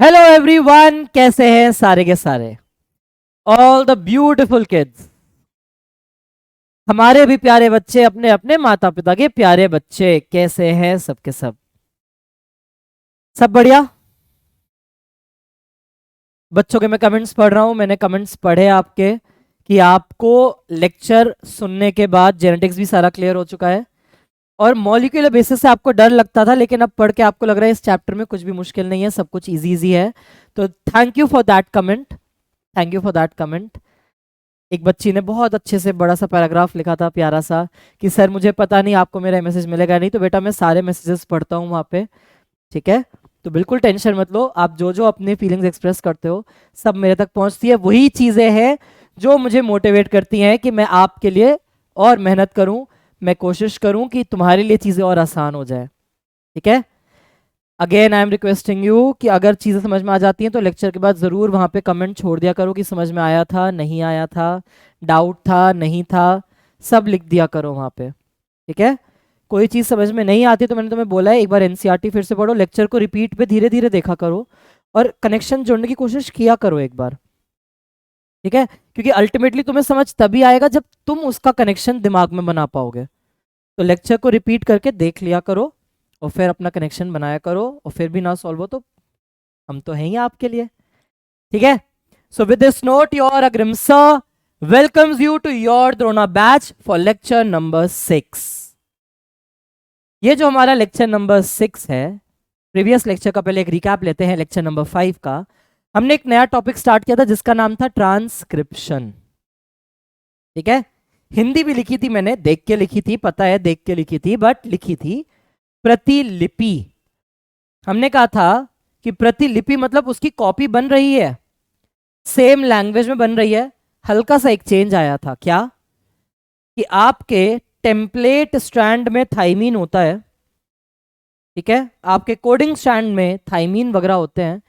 Hello everyone, कैसे हैं सारे के सारे। ऑल द ब्यूटीफुल किड्स, हमारे भी प्यारे बच्चे, अपने अपने माता पिता के प्यारे बच्चे, कैसे हैं सबके सब। सब बढ़िया। बच्चों के मैं कमेंट्स पढ़ रहा हूं, मैंने कमेंट्स पढ़े आपके कि आपको लेक्चर सुनने के बाद जेनेटिक्स भी सारा क्लियर हो चुका है और मॉलिक्यूलर बेसिस से आपको डर लगता था, लेकिन अब पढ़ के आपको लग रहा है इस चैप्टर में कुछ भी मुश्किल नहीं है, सब कुछ इजी इजी है। तो thank you for that comment, thank you for that comment. एक बच्ची ने बहुत अच्छे से बड़ा सा पैराग्राफ लिखा था, प्यारा सा, कि सर मुझे पता नहीं आपको मेरा मैसेज मिलेगा नहीं। तो बेटा मैं सारे मैसेजेस पढ़ता हूँ वहाँ पे, ठीक है। तो बिल्कुल टेंशन मत लो, आप जो जो अपने फीलिंग्स एक्सप्रेस करते हो सब मेरे तक पहुँचती है। वही चीज़ें हैं जो मुझे मोटिवेट करती हैं कि मैं आपके लिए और मेहनत करूँ, मैं कोशिश करूँ कि तुम्हारे लिए चीज़ें और आसान हो जाए, ठीक है। Again I am requesting you कि अगर चीज़ें समझ में आ जाती हैं तो लेक्चर के बाद ज़रूर वहाँ पे कमेंट छोड़ दिया करो कि समझ में आया था, नहीं आया था, डाउट था, नहीं था, सब लिख दिया करो वहाँ पे, ठीक है। कोई चीज़ समझ में नहीं आती तो मैंने तुम्हें बोला है एक बार एनसीईआरटी फिर से पढ़ो, लेक्चर को रिपीट पे धीरे धीरे देखा करो और कनेक्शन जोड़ने की कोशिश किया करो एक बार, ठीक है। क्योंकि अल्टीमेटली तुम्हें समझ तभी आएगा जब तुम उसका कनेक्शन दिमाग में बना पाओगे। तो लेक्चर को रिपीट करके देख लिया करो और फिर अपना कनेक्शन बनाया करो, और फिर भी ना सॉल्व हो तो हम तो हैं ही आपके लिए, ठीक है। So with this note your Agrim sir welcomes you to your Drona batch for lecture number 6। ये जो हमारा लेक्चर नंबर 6 है, प्रीवियस लेक्चर का पहले एक रिकैप लेते हैं। लेक्चर नंबर 5 का हमने एक नया टॉपिक स्टार्ट किया था जिसका नाम था ट्रांसक्रिप्शन, ठीक है। हिंदी भी लिखी थी मैंने, देख के लिखी थी, पता है देख के लिखी थी, बट लिखी थी प्रतिलिपि। हमने कहा था कि प्रतिलिपि मतलब उसकी कॉपी बन रही है, सेम लैंग्वेज में बन रही है। हल्का सा एक चेंज आया था, क्या कि आपके टेम्पलेट स्ट्रैंड में थाइमीन होता है, ठीक है, आपके कोडिंग स्ट्रैंड में थाइमीन वगैरह होते हैं।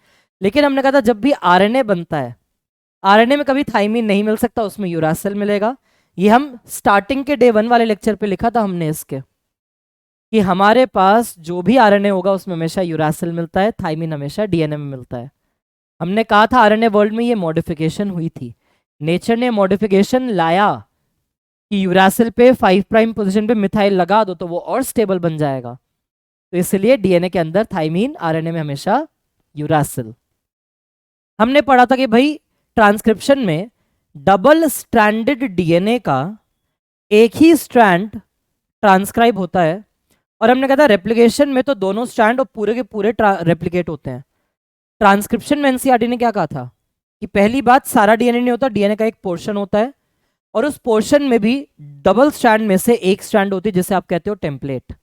लेकिन हमने कहा था जब भी आरएनए बनता है, आरएनए में कभी थाइमीन नहीं मिल सकता, उसमें यूरासिल मिलेगा। ये हम स्टार्टिंग के डे 1 वाले लेक्चर पे लिखा था हमने इसके, कि हमारे पास जो भी आरएनए होगा उसमें हमेशा यूरासिल मिलता है, थाइमीन हमेशा डीएनए में मिलता है। हमने कहा था आरएनए वर्ल्ड में ये मॉडिफिकेशन हुई थी, नेचर ने मॉडिफिकेशन लाया कि यूरासिल पे 5 प्राइम पोजीशन पे मिथाइल लगा दो तो वो और स्टेबल बन जाएगा। तो इसलिए डीएनए के अंदर थाइमीन, आरएनए में हमेशा यूरासिल। हमने पढ़ा था कि भाई ट्रांसक्रिप्शन में डबल स्ट्रैंडेड डीएनए का एक ही स्ट्रैंड ट्रांसक्राइब होता है, और हमने कहा था रेप्लिकेशन में तो दोनों स्ट्रैंड और पूरे के पूरे रेप्लिकेट होते हैं। ट्रांसक्रिप्शन में एनसीईआरटी ने क्या कहा था कि पहली बात सारा डीएनए नहीं होता, डीएनए का एक पोर्शन होता है, और उस पोर्शन में भी डबल स्ट्रैंड में से एक स्ट्रैंड होती है जिसे आप कहते हो टेम्पलेट।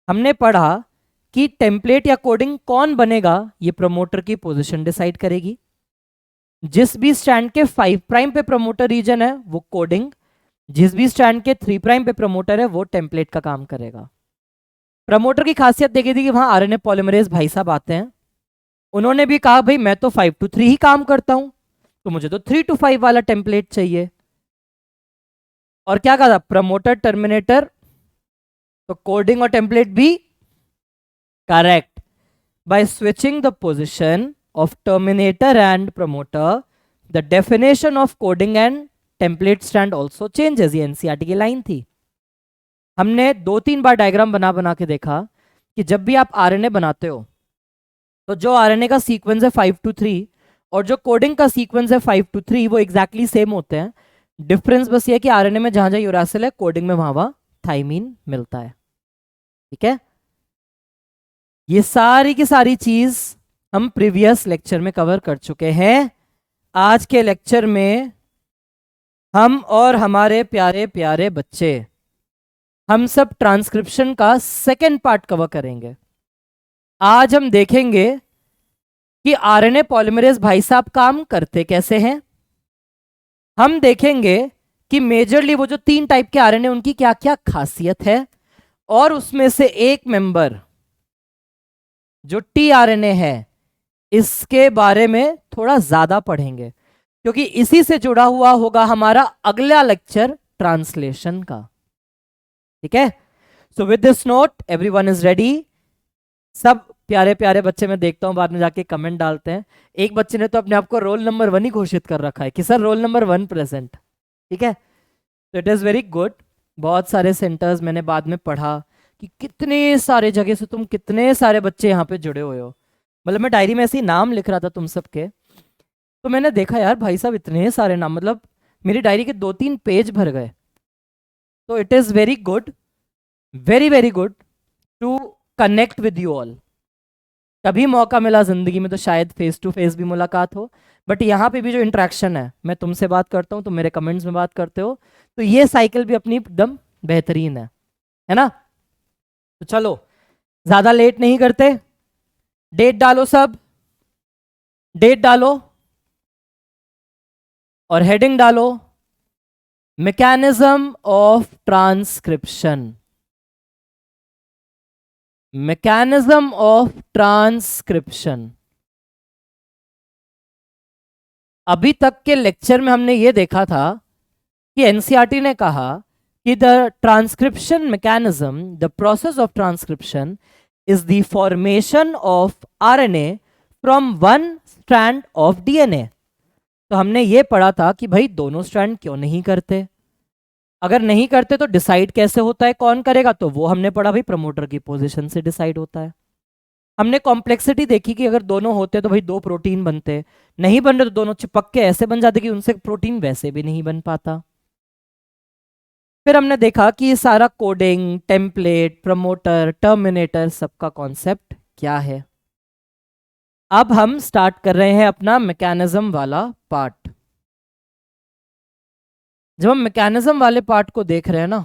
हमने पढ़ा कि टेम्पलेट या कोडिंग कौन बनेगा, ये प्रमोटर की पोजीशन डिसाइड करेगी। जिस भी स्ट्रैंड के 5 प्राइम पे प्रमोटर रीजन है वो कोडिंग, जिस भी स्ट्रैंड के 3 प्राइम पे प्रमोटर है वो टेम्पलेट का काम करेगा। प्रमोटर की खासियत देखी थी कि वहां आरएनए पॉलीमरेज भाई साहब आते हैं, उन्होंने भी कहा भाई मैं तो 5 to 3 ही काम करता हूं, तो मुझे तो 3 to 5 वाला टेम्पलेट चाहिए। और क्या कहा था, प्रमोटर टर्मिनेटर, तो कोडिंग और टेम्पलेट भी correct. By switching the position of terminator and promoter the definition of coding and template stand also changes. ये एनसीईआरटी की लाइन थी। हमने 2-3 बार डायग्राम बना बना के देखा कि जब भी आप आरएनए बनाते हो तो जो आरएनए का सीक्वेंस है 5 to 3 और जो कोडिंग का सीक्वेंस है 5 to 3 वो एग्जैक्टली सेम होते हैं। डिफरेंस बस ये है कि आरएनए में जहां जहां यूरासिल है, कोडिंग में वहां वहां थाइमीन मिलता है, ठीक है। ये सारी की सारी चीज हम प्रीवियस लेक्चर में कवर कर चुके हैं। आज के लेक्चर में हम और हमारे प्यारे प्यारे बच्चे हम सब ट्रांसक्रिप्शन का सेकेंड पार्ट कवर करेंगे। आज हम देखेंगे कि आरएनए पॉलीमरेज भाई साहब काम करते कैसे हैं। हम देखेंगे कि मेजरली वो जो 3 टाइप के आरएनए उनकी क्या क्या खासियत है, और उसमें से एक मेंबर जो टीआरएनए है इसके बारे में थोड़ा ज्यादा पढ़ेंगे, क्योंकि इसी से जुड़ा हुआ होगा हमारा अगला लेक्चर ट्रांसलेशन का, ठीक है। So with this note everyone is ready, सब प्यारे प्यारे बच्चे मैं देखता हूँ बाद में जाके कमेंट डालते हैं। एक बच्चे ने तो अपने आप को रोल नंबर 1 ही घोषित कर रखा है कि सर रोल नंबर 1 प्रेजेंट। ठीक है, तो इट इज़ वेरी गुड। बहुत सारे सेंटर्स मैंने बाद में पढ़ा कि कितने सारे जगह से तुम कितने सारे बच्चे यहाँ पे जुड़े हुए हो। मतलब मैं डायरी में ऐसे ही नाम लिख रहा था तुम सबके, तो मैंने देखा यार भाई साहब इतने सारे नाम, मतलब मेरी डायरी के 2-3 पेज भर गए। तो it is very good, very very good to connect with you all. कभी मौका मिला जिंदगी में तो शायद फेस टू फेस भी मुलाकात हो, बट यहाँ पे भी जो इंटरेक्शन है, मैं तुमसे बात करता हूँ तुम मेरे कमेंट्स में बात करते हो, तो ये साइकिल भी अपनी एकदम बेहतरीन है ना। तो चलो ज्यादा लेट नहीं करते, डेट डालो सब, डेट डालो और हेडिंग डालो mechanism of transcription. Mechanism of transcription. अभी तक के लेक्चर में हमने ये देखा था कि एनसीईआरटी ने कहा कि the transcription mechanism, the process of transcription is the formation of RNA from one strand of DNA. तो हमने ये पढ़ा था कि भाई दोनों स्ट्रैंड क्यों नहीं करते, अगर नहीं करते तो डिसाइड कैसे होता है, कौन करेगा, तो वो हमने पढ़ा भाई प्रमोटर की पोजीशन से डिसाइड होता है। हमने कॉम्प्लेक्सिटी देखी कि अगर दोनों होते तो भाई 2 प्रोटीन बनते, नहीं बन रहे तो दोनों चिपक के ऐसे बन जाते कि उनसे प्रोटीन वैसे भी नहीं बन पाता। फिर हमने देखा कि ये सारा कोडिंग, टेम्पलेट, प्रमोटर, टर्मिनेटर, सबका कॉन्सेप्ट क्या है। अब हम स्टार्ट कर रहे हैं अपना मैकेनिज्म वाला पार्ट। जब हम मैकेनिज्म वाले पार्ट को देख रहे हैं ना,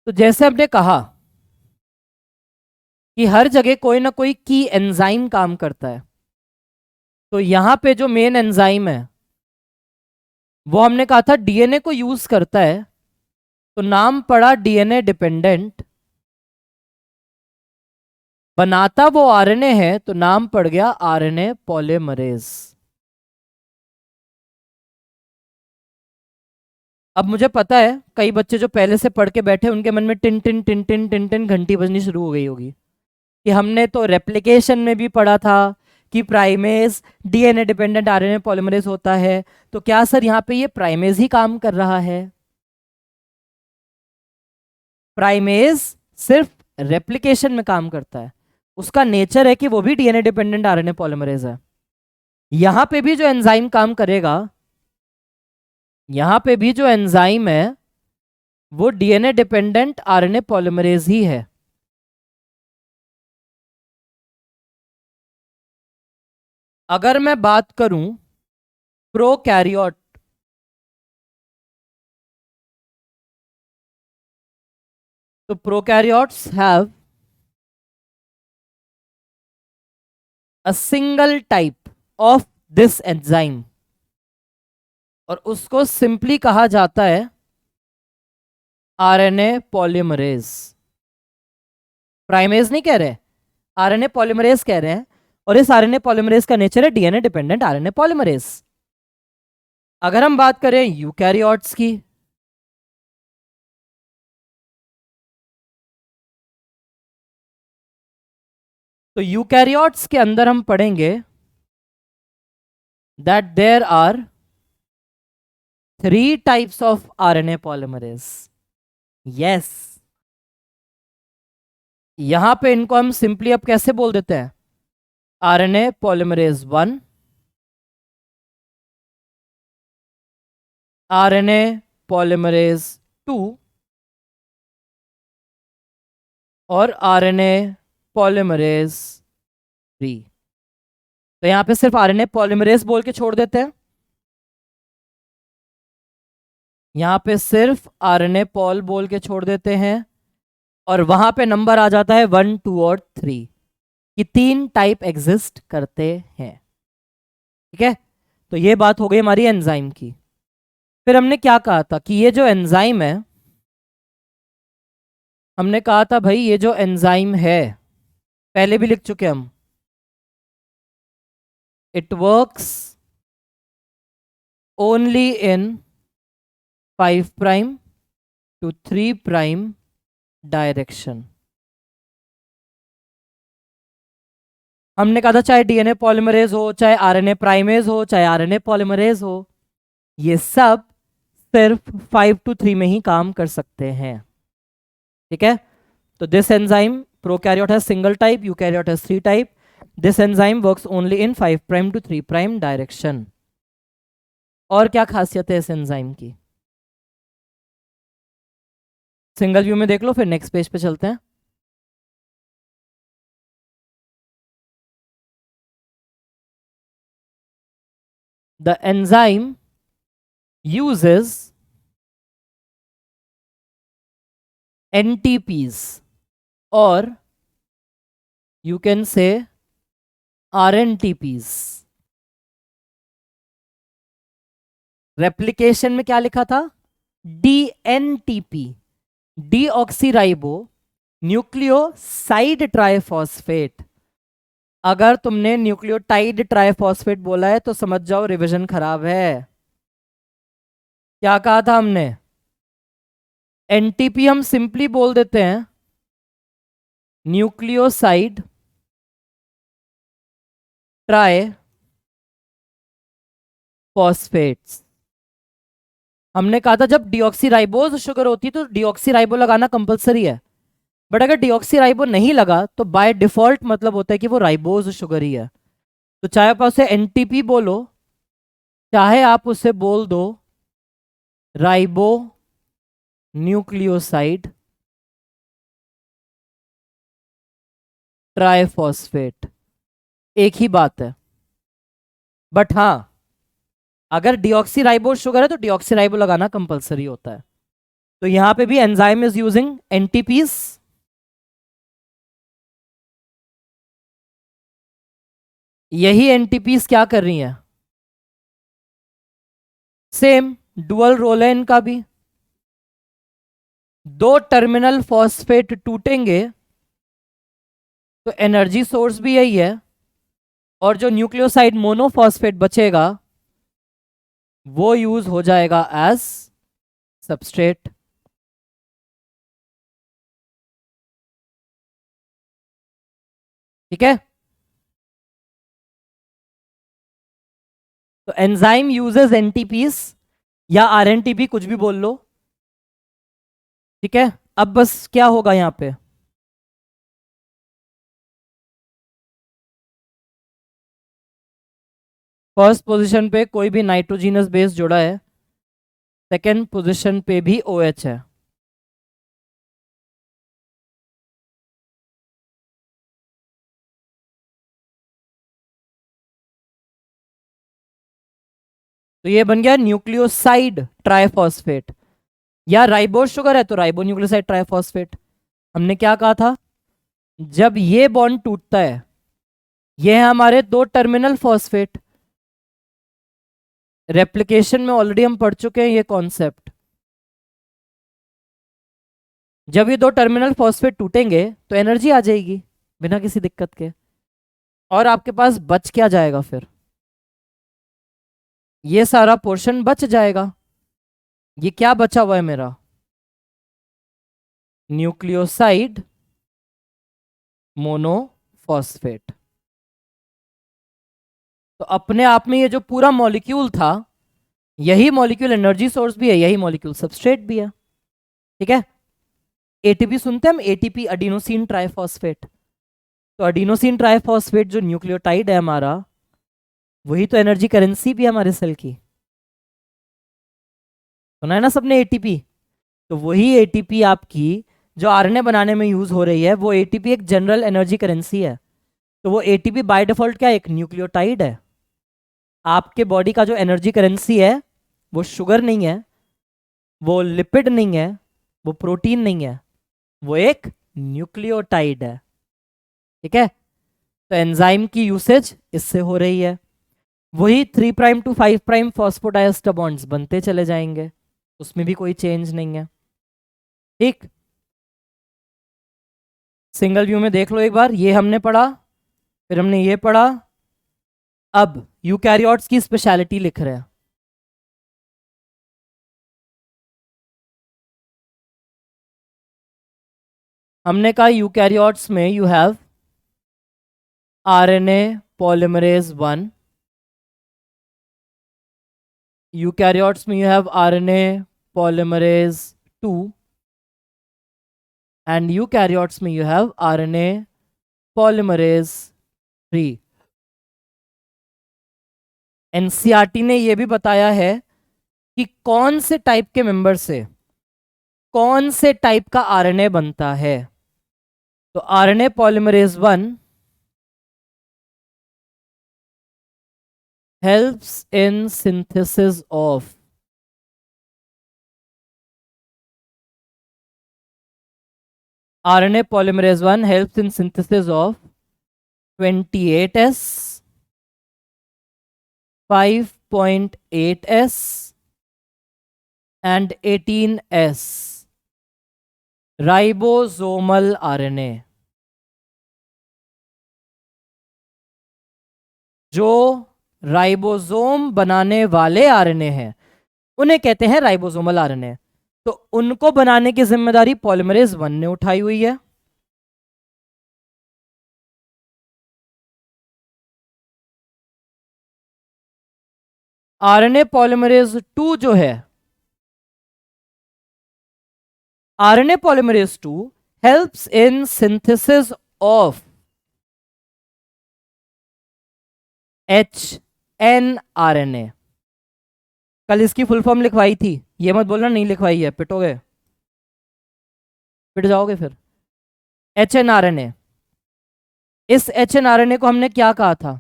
तो जैसे हमने कहा कि हर जगह कोई ना कोई की एंजाइम काम करता है, तो यहां पे जो मेन एंजाइम है वो हमने कहा था डीएनए को यूज करता है, तो नाम पड़ा डीएनए डिपेंडेंट। बनाता वो आरएनए है तो नाम पड़ गया आरएनए पॉलीमरेज। अब मुझे पता है कई बच्चे जो पहले से पढ़ के बैठे उनके मन में tin tin tin tin tin tin घंटी बजनी शुरू हो गई होगी कि हमने तो रेप्लिकेशन में भी पढ़ा था कि primase DNA dependent RNA polymerase होता है, तो क्या सर यहाँ पे ये प्राइमेज ही काम कर रहा है? प्राइमेज सिर्फ रेप्लिकेशन में काम करता है, उसका नेचर है कि वो भी डीएनए डिपेंडेंट आरएनए पॉलीमरेज है। यहां पे भी जो एंजाइम काम करेगा, यहां पे भी जो एंजाइम है वो डीएनए डिपेंडेंट आरएनए पॉलीमरेज ही है। अगर मैं बात करूं प्रोकैरियोट, तो prokaryotes have a single type of this enzyme, और उसको सिंपली कहा जाता है आरएनए पॉलीमरेज। प्राइमेज नहीं कह रहे, आरएनए पॉलीमरेज कह रहे हैं, और इस आरएनए पॉलीमरेज का नेचर है डीएनए डिपेंडेंट आरएनए पॉलीमरेज। अगर हम बात करें यूकैरियोट्स की, तो यूकैरियोट्स के अंदर हम पढ़ेंगे that there are 3 types of RNA polymerase. Yes, यहां पे इनको हम सिंपली अब कैसे बोल देते हैं, आरएनए पॉलीमरेज 1, आरएनए पॉलीमरेज 2 और आरएनए पॉलीमरेज 3। तो यहां पे सिर्फ आरएनए पॉलीमरेज बोल के छोड़ देते हैं, यहां पे सिर्फ आरएनए पॉल बोल के छोड़ देते हैं, और वहां पे नंबर आ जाता है 1, 2 और 3 कि 3 टाइप एग्जिस्ट करते हैं। ठीक है, तो ये बात हो गई हमारी एंजाइम की। फिर हमने क्या कहा था कि ये जो एंजाइम है, हमने कहा था भाई ये जो एंजाइम है, पहले भी लिख चुके हम, it works only in 5 prime to 3 prime direction. हमने कहा था चाहे डीएनए पॉलीमरेज हो, चाहे आरएनए प्राइमेज हो, चाहे आरएनए पॉलीमरेज हो, ये सब सिर्फ 5 to 3 में ही काम कर सकते हैं। ठीक है, तो this enzyme prokaryote has single type, eukaryote has 3 type. This enzyme works only in 5 prime to 3 prime direction. और क्या खासियत है इस एंजाइम की, सिंगल व्यू में देख लो, फिर नेक्स्ट पेज पे चलते हैं। The enzyme uses NTPs or you can say RNTPs। Replication में क्या लिखा था, DNTP, डीऑक्सीराइबो न्यूक्लियोसाइड ट्राइफॉस्फेट। अगर तुमने न्यूक्लियोटाइड ट्राइफॉस्फेट बोला है तो समझ जाओ रिवीजन खराब है। क्या कहा था हमने, एनटीपी हम सिंपली बोल देते हैं न्यूक्लियोसाइड ट्राई फॉस्फेट्स। हमने कहा था जब डीऑक्सीराइबोज शुगर होती है तो डीऑक्सीराइबो लगाना कंपलसरी है, बट अगर डीऑक्सीराइबो नहीं लगा तो बाय डिफॉल्ट मतलब होता है कि वो राइबोज शुगर ही है। तो चाहे आप उसे एनटीपी बोलो, चाहे आप उसे बोल दो राइबो न्यूक्लियोसाइड ट्राइफॉस्फेट, एक ही बात है। बट हाँ, अगर डीऑक्सीराइबो शुगर है तो डीऑक्सीराइबो लगाना कंपलसरी होता है। तो यहां पे भी एंजाइम इज यूजिंग एनटीपीस। यही एनटीपीस क्या कर रही हैं, सेम डुअल रोल है इनका भी। दो टर्मिनल फॉस्फेट टूटेंगे तो एनर्जी सोर्स भी यही है, और जो न्यूक्लियोसाइड मोनोफॉस्फेट बचेगा वो यूज हो जाएगा एज सबस्ट्रेट। ठीक है, तो एंजाइम यूजेस एनटीपीस या आरएनटीपी, कुछ भी बोल लो। ठीक है, अब बस क्या होगा यहां पे, फर्स्ट पोजीशन पे कोई भी नाइट्रोजीनस बेस जुड़ा है, सेकेंड पोजीशन पे भी OH है। तो ये बन गया न्यूक्लियोसाइड ट्राइफॉस्फेट, या राइबोज शुगर है तो राइबो न्यूक्लियोसाइड ट्राइफॉस्फेट। हमने क्या कहा था, जब ये बॉन्ड टूटता है, ये है हमारे दो टर्मिनल फॉस्फेट। रेप्लिकेशन में ऑलरेडी हम पढ़ चुके हैं ये कॉन्सेप्ट। जब ये दो टर्मिनल फॉस्फेट टूटेंगे तो एनर्जी आ जाएगी बिना किसी दिक्कत के, और आपके पास बच क्या जाएगा, फिर ये सारा पोर्शन बच जाएगा। ये क्या बचा हुआ है मेरा, न्यूक्लियोसाइड मोनोफॉस्फेट। तो अपने आप में ये जो पूरा मॉलिक्यूल था, यही मॉलिक्यूल एनर्जी सोर्स भी है, यही मॉलिक्यूल सबस्ट्रेट भी है। ठीक है, एटीपी सुनते हैं हम, एटीपी अडीनोसिन ट्राइफॉस्फेट। तो अडीनोसिन ट्राइफॉस्फेट जो न्यूक्लियोटाइड है हमारा, वही तो एनर्जी करेंसी भी है हमारे सेल की। सुना है ना सबने एटीपी, तो वही एटीपी आपकी जो आरएनए बनाने में यूज हो रही है, वो एटीपी एक जनरल एनर्जी करेंसी है। तो वो एटीपी बाय डिफॉल्ट क्या, एक न्यूक्लियोटाइड है। आपके बॉडी का जो एनर्जी करेंसी है वो शुगर नहीं है, वो लिपिड नहीं है, वो प्रोटीन नहीं है, वो एक न्यूक्लियोटाइड है। ठीक है, तो एंजाइम की यूसेज इससे हो रही है, वही 3 prime to 5 prime phosphodiester bonds बनते चले जाएंगे, उसमें भी कोई चेंज नहीं है। ठीक, सिंगल व्यू में देख लो एक बार, ये हमने पढ़ा, फिर हमने ये पढ़ा। अब यूकैरियोट्स की स्पेशलिटी लिख रहे हैं। हमने कहा यूकैरियोट्स में you have RNA polymerase 1, eukaryotes में you have RNA polymerase 2, and eukaryotes में you have RNA polymerase 3। NCERT ने यह भी बताया है कि कौन से टाइप के मेंबर से कौन से टाइप का आरएनए बनता है। तो RNA polymerase 1 helps in synthesis of RNA polymerase 1 helps in synthesis of 28S, 5.8S and 18S ribosomal RNA। जो राइबोसोम बनाने वाले आरएनए हैं उन्हें कहते हैं राइबोसोमल आरएनए। तो उनको बनाने की जिम्मेदारी पॉलीमरेज 1 ने उठाई हुई है। आरएनए पॉलीमरेज 2 जो है, RNA polymerase 2 helps in synthesis of HNRNA। कल इसकी फुल फॉर्म लिखवाई थी, ये मत बोलना नहीं लिखवाई है, पिटोगे, पिट जाओगे फिर। HNRNA, इस HNRNA को हमने क्या कहा था,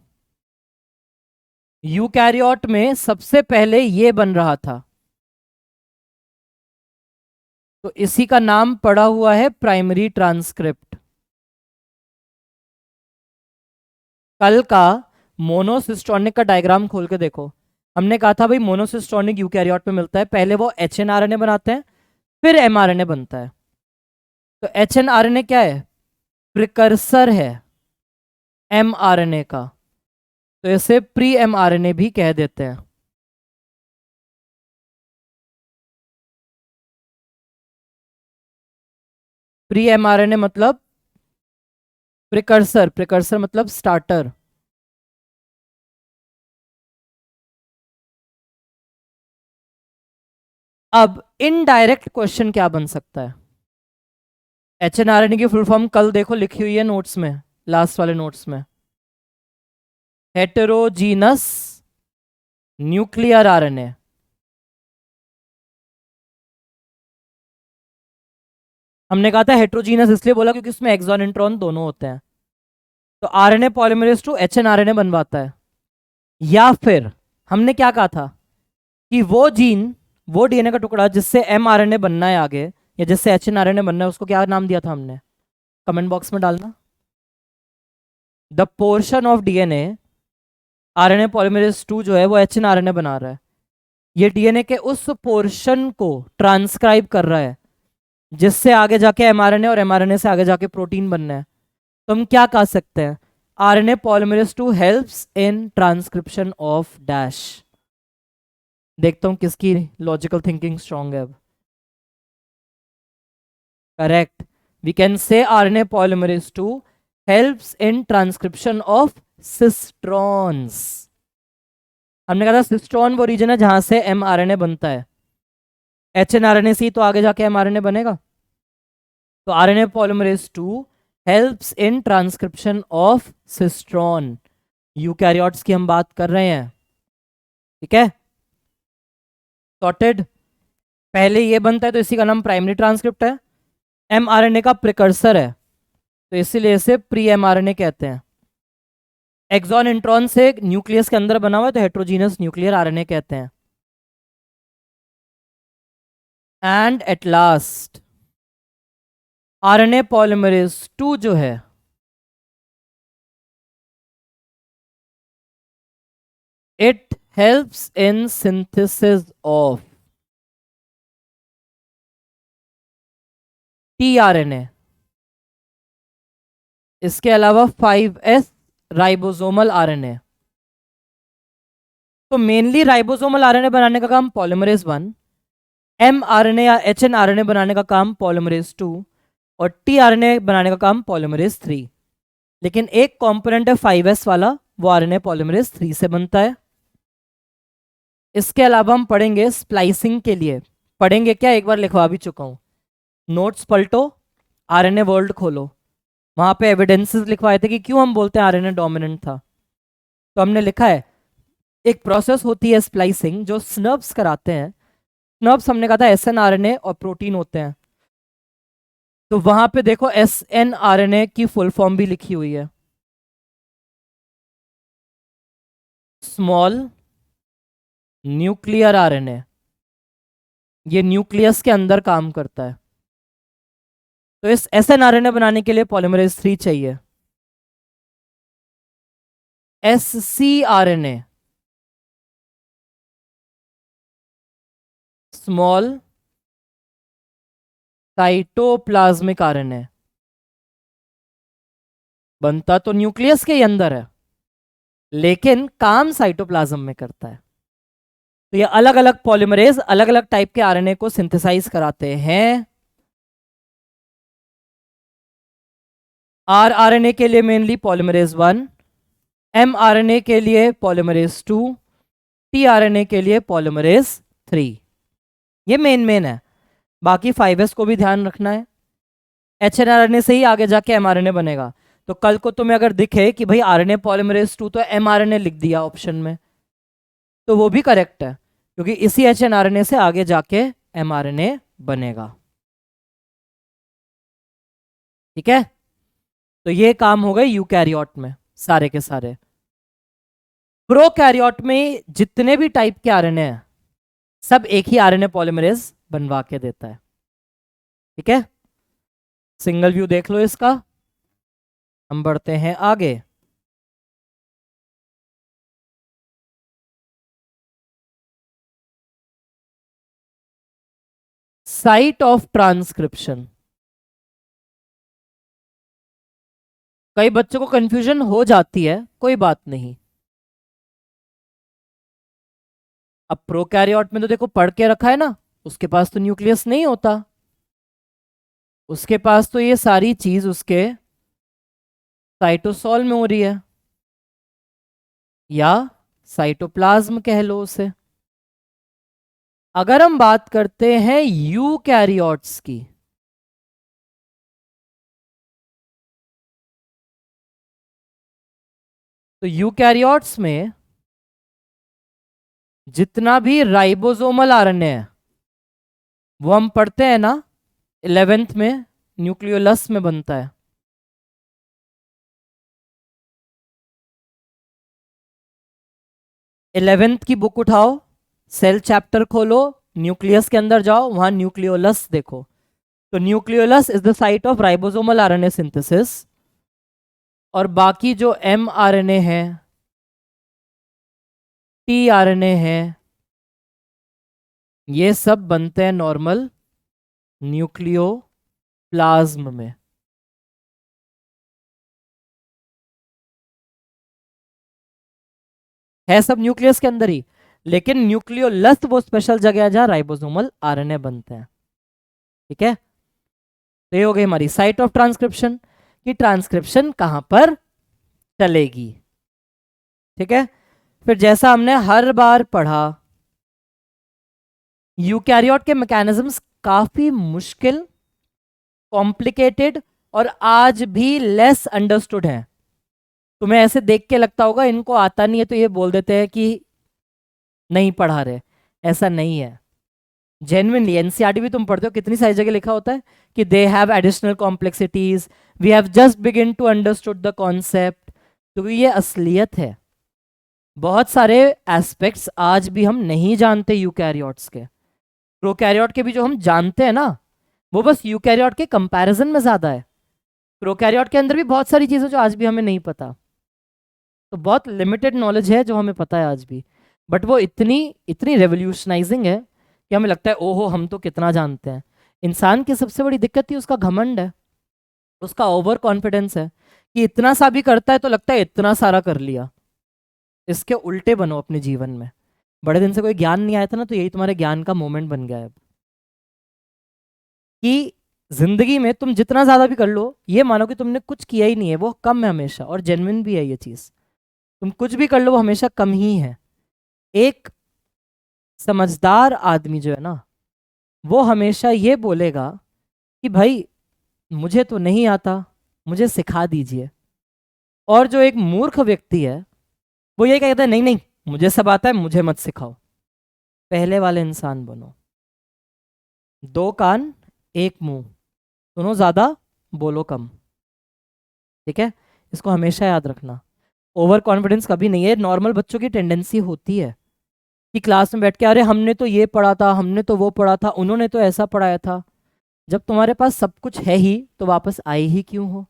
यूकैरियोट में सबसे पहले ये बन रहा था, तो इसी का नाम पड़ा हुआ है प्राइमरी ट्रांसक्रिप्ट। कल का मोनोसिस्टोनिक का डायग्राम खोल के देखो, हमने कहा था भाई मोनोसिस्टोनिक यूकैरियोट में मिलता है, पहले वो HNRNA बनाते हैं फिर mRNA बनता है। तो HNRNA क्या है, प्रिकर्सर है mRNA का, तो इसे प्री mRNA भी कह देते हैं। प्री mRNA मतलब प्रिकर्सर, प्रिकर्सर मतलब स्टार्टर। अब इनडायरेक्ट क्वेश्चन क्या बन सकता है, HNRNA की फुल फॉर्म कल देखो लिखी हुई है नोट्स में, लास्ट वाले नोट्स में, हेटेरोजीनस न्यूक्लियर आरएनए। हमने कहा था हेटेरोजीनस इसलिए बोला क्योंकि उसमें एक्सॉन इंट्रॉन दोनों होते हैं। तो आरएनए पॉलीमरेज 2 HNRNA बनवाता है। या फिर हमने क्या कहा था कि वो जीन, वो डीएनए का टुकड़ा जिससे mRNA बनना है आगे या जिससे HNRNA बनना है, उसको क्या नाम दिया था हमने, कमेंट बॉक्स में डालना। The portion of DNA RNA polymerase 2 जो है वो HNRNA बना रहा है, ये डीएनए के उस पोर्शन को ट्रांसक्राइब कर रहा है जिससे आगे जाके mRNA और mRNA से आगे जाके प्रोटीन बनना है। तो हम क्या कह सकते हैं, RNA polymerase 2 helps in transcription of dash. देखता हूं किसकी लॉजिकल थिंकिंग स्ट्रांग है अब। Correct, we can say RNA polymerase 2 helps in transcription of cistrons. हमने कहा था सिस्ट्रॉन वो रीजन है जहां से mRNA बनता है, HNRNA से तो आगे जाके mRNA बनेगा। तो RNA polymerase 2 helps in transcription of cistron. Eukaryotes की हम बात कर रहे हैं, ठीक है, सॉर्टेड। पहले ये बनता है तो इसी का नाम प्राइमरी ट्रांसक्रिप्ट है, mRNA का प्रिकर्सर है तो इसीलिए इसे प्री mRNA कहते हैं। एक्सॉन इंट्रॉन से न्यूक्लियस के अंदर बना हुआ है तो हेटेरोजीनस न्यूक्लियर आरएनए कहते हैं। And at last RNA polymerase 2 जो है it helps in synthesis of tRNA, इसके अलावा 5S राइबोसोमल आरएनए। तो मेनली राइबोसोमल आरएनए बनाने का काम पॉलीमरेज 1, mRNA या HNRNA बनाने का काम पॉलीमरेज 2, और टीआरएनए बनाने का काम पॉलीमरेज 3। लेकिन एक कंपोनेंट है 5s वाला, वो आरएनए पॉलीमरेज 3 से बनता है। इसके अलावा हम पढ़ेंगे स्प्लाइसिंग के लिए। पढ़ेंगे क्या, एक बार लिखवा भी चुका हूं, नोट्स पलटो, आरएनए वर्ल्ड खोलो, वहां पे एविडेंसेस लिखवाए थे कि क्यों हम बोलते हैं आरएनए डोमिनेंट था। तो हमने लिखा है एक प्रोसेस होती है स्प्लाइसिंग जो स्नर्व्स कराते हैं। स्नर्व्स हमने कहा था एसएनआरएनए और प्रोटीन होते हैं। तो वहां पे देखो एसएनआरएनए की फुल फॉर्म भी लिखी हुई है, स्मॉल न्यूक्लियर आरएनए। ये न्यूक्लियस के अंदर काम करता है। तो इस एसएनआरएनए बनाने के लिए पॉलीमरेज 3 चाहिए। एससीआरएनए, स्मॉल साइटोप्लाज्मिक आरएनए, बनता तो न्यूक्लियस के ही अंदर है लेकिन काम साइटोप्लाज्म में करता है। तो ये अलग अलग पॉलीमरेज अलग अलग टाइप के आरएनए को सिंथेसाइज कराते हैं। आरआरएनए के लिए मेनली पॉलीमरेज 1, एमआरएनए के लिए पॉलीमरेज 2, टीआरएनए के लिए पॉलीमरेज 3। ये मेन है। बाकी 5s को भी ध्यान रखना है। एचएनआरएनए से ही आगे जाके एमआरएनए बनेगा। तो कल को तुम्हें अगर दिखे कि भाई आरएनए पॉलीमरेज 2 तो एमआरएनए लिख दिया ऑप्शन में, तो वो भी करेक्ट है क्योंकि इसी एचएनआरएनए से आगे जाके एमआरएनए बनेगा। ठीक है, तो ये काम हो गए यूकैरियोट में सारे के सारे। प्रोकैरियोट में जितने भी टाइप के आरएनए हैं सब एक ही आरएनए पॉलीमरेज बनवा के देता है। ठीक है, सिंगल व्यू देख लो इसका। हम बढ़ते हैं आगे। Site of transcription. कई बच्चों को कंफ्यूजन हो जाती है, कोई बात नहीं। अब प्रोकैरियोट में तो देखो पढ़ के रखा है ना, उसके पास तो न्यूक्लियस नहीं होता, उसके पास तो ये सारी चीज उसके साइटोसॉल में हो रही है या साइटोप्लाज्म कह लो उसे। अगर हम बात करते हैं यूकैरियोट्स की, तो यूकैरियोट्स में जितना भी राइबोसोमल आरएनए है वो हम पढ़ते हैं ना 11th में, न्यूक्लियोलस में बनता है। इलेवेंथ की बुक उठाओ, सेल चैप्टर खोलो, न्यूक्लियस के अंदर जाओ, वहां न्यूक्लियोलस देखो। तो nucleolus is the site of ribosomal RNA synthesis. और बाकी जो एमआरएनए है, टीआरएनए है, ये सब बनते हैं नॉर्मल न्यूक्लियोप्लाज्म में। है सब न्यूक्लियस के अंदर ही, लेकिन न्यूक्लियोलस वो स्पेशल जगह है जहां राइबोसोमल आरएनए बनते हैं। ठीक है, तो ये हो गई हमारी साइट ऑफ ट्रांसक्रिप्शन की ट्रांसक्रिप्शन कहां पर चलेगी। ठीक है, फिर जैसा हमने हर बार पढ़ा, यूकैरियोट के मैकेनिज्म्स काफी मुश्किल, कॉम्प्लिकेटेड और आज भी लेस अंडरस्टूड हैं। तुम्हें ऐसे देख के लगता होगा इनको आता नहीं है तो ये बोल देते हैं कि नहीं पढ़ा रहे। ऐसा नहीं है, जेन्युइनली एनसीईआरटी भी तुम पढ़ते हो, कितनी सारी जगह लिखा होता है कि they have additional complexities, we have just begin to understood the concept. तो ये असलियत है, बहुत सारे एस्पेक्ट्स आज भी हम नहीं जानते यूकैरियोट्स के। प्रोकैरियोट के भी जो हम जानते हैं ना, वो बस यूकैरियोट के कंपैरिजन में ज्यादा है। प्रोकैरियोट के अंदर भी बहुत सारी चीजें जो आज भी हमें नहीं पता। तो बहुत लिमिटेड नॉलेज है जो हमें पता है आज भी, बट वो इतनी इतनी रेवोल्यूशनाइजिंग है कि हमें लगता है ओहो हम तो कितना जानते हैं। इंसान की सबसे बड़ी दिक्कत ही उसका घमंड है, उसका ओवर कॉन्फिडेंस है कि इतना सा भी करता है तो लगता है इतना सारा कर लिया। इसके उल्टे बनो अपने जीवन में। बड़े दिन से कोई ज्ञान नहीं आया था ना, तो यही तुम्हारे ज्ञान का मोमेंट बन गया है अब कि जिंदगी में तुम जितना ज्यादा भी कर लो, ये मानो कि तुमने कुछ किया ही नहीं है, वो कम है हमेशा, और जेन्युइन भी है ये चीज। तुम कुछ भी कर लो वो हमेशा कम ही है। एक समझदार आदमी जो है ना, वो हमेशा ये बोलेगा कि भाई मुझे तो नहीं आता, मुझे सिखा दीजिए। और जो एक मूर्ख व्यक्ति है, वो ये कहता है नहीं नहीं, मुझे सब आता है, मुझे मत सिखाओ। पहले वाले इंसान बनो। दो कान, एक मुंह, सुनो ज्यादा, बोलो कम। ठीक है, इसको हमेशा याद रखना। ओवर कॉन्फिडेंस कभी नहीं है। नॉर्मल बच्चों की टेंडेंसी होती है कि क्लास में बैठ के अरे हमने तो ये पढ़ा था, हमने तो वो पढ़ा था, उन्होंने तो ऐसा पढ़ाया था। जब तुम्हारे पास सब कुछ है ही तो वापस आए ही क्यों हो?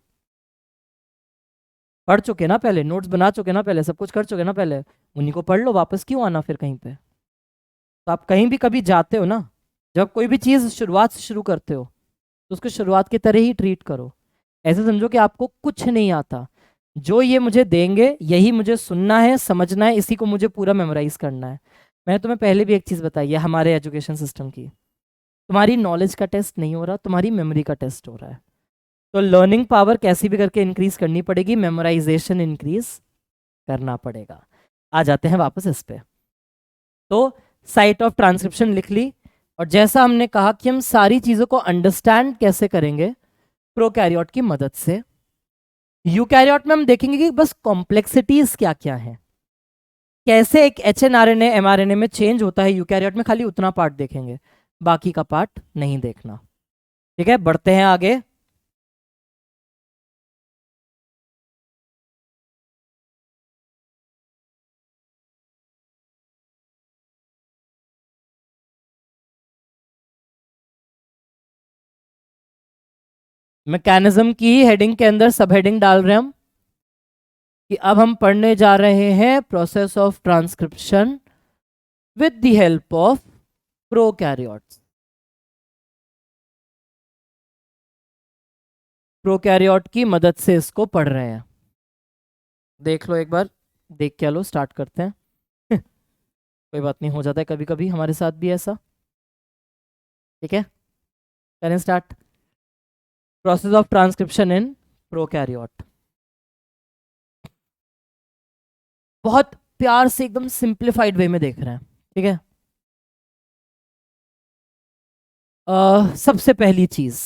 पढ़ चुके ना पहले, नोट्स बना चुके ना पहले, सब कुछ कर चुके ना पहले, उन्हीं को पढ़ लो, वापस क्यों आना फिर कहीं पे? तो आप कहीं भी कभी जाते हो ना, जब कोई भी चीज़ शुरुआत से शुरू करते हो तो उसको शुरुआत की तरह ही ट्रीट करो। ऐसे समझो कि आपको कुछ नहीं आता, जो ये मुझे देंगे यही मुझे सुनना है, समझना है, इसी को मुझे पूरा मेमोराइज करना है। मैंने तुम्हें पहले भी एक चीज़ बताई है हमारे एजुकेशन सिस्टम की, तुम्हारी नॉलेज का टेस्ट नहीं हो रहा, तुम्हारी मेमोरी का टेस्ट हो रहा है। तो लर्निंग पावर कैसी भी करके इंक्रीज करनी पड़ेगी, मेमोराइजेशन इंक्रीज करना पड़ेगा। आ जाते हैं वापस इस पे। तो साइट ऑफ ट्रांसक्रिप्शन लिख ली, और जैसा हमने कहा कि हम सारी चीज़ों को अंडरस्टैंड कैसे करेंगे, प्रोकैरियोट की मदद से। यूकैरियोट में हम देखेंगे कि बस कॉम्प्लेक्सिटीज क्या क्या है, कैसे एक एचएनआरएनए एमआरएनए में चेंज होता है। यूकैरियोट में खाली उतना पार्ट देखेंगे, बाकी का पार्ट नहीं देखना। ठीक है, बढ़ते हैं आगे। मैकेनिज्म की हेडिंग के अंदर सब हेडिंग डाल रहे हैं हम कि अब हम पढ़ने जा रहे हैं process of transcription with the help of prokaryotes. Prokaryote की मदद से इसको पढ़ रहे हैं। देख लो एक बार, देख क्या लो, स्टार्ट करते हैं। कोई बात नहीं, हो जाता है कभी कभी हमारे साथ भी ऐसा। ठीक है, करें start. Process of transcription in prokaryote. बहुत प्यार से एकदम सिंप्लीफाइड वे में देख रहे हैं। ठीक है, सबसे पहली चीज,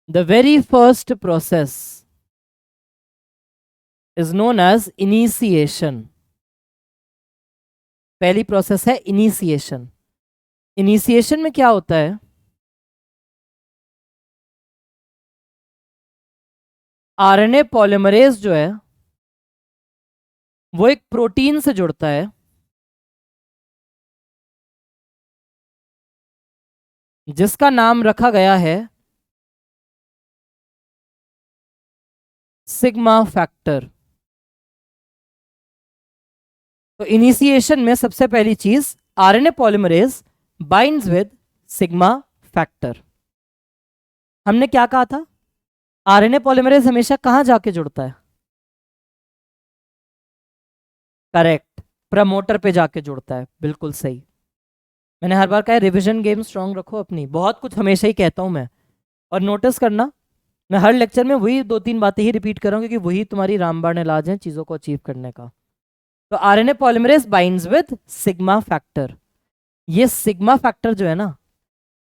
the very first process is known as initiation. पहली प्रोसेस है इनिशिएशन। इनिशिएशन में क्या होता है, आरएनए पॉलीमरेज जो है वो एक प्रोटीन से जुड़ता है जिसका नाम रखा गया है सिग्मा फैक्टर। तो इनिशिएशन में सबसे पहली चीज, RNA polymerase binds with sigma factor. हमने क्या कहा था, आरएनए पॉलीमरेज हमेशा कहां जाके जुड़ता है? करेक्ट, प्रमोटर पे जाके जुड़ता है, बिल्कुल सही। मैंने हर बार कहा रिवीजन गेम स्ट्रांग रखो अपनी, बहुत कुछ हमेशा ही कहता हूं मैं। और नोटिस करना, मैं हर लेक्चर में वही दो तीन बातें ही रिपीट कर रहा हूं, क्योंकि वही तुम्हारी रामबाण इलाज है चीजों को अचीव करने का। तो RNA polymerase binds with sigma factor. ये सिग्मा फैक्टर जो है ना,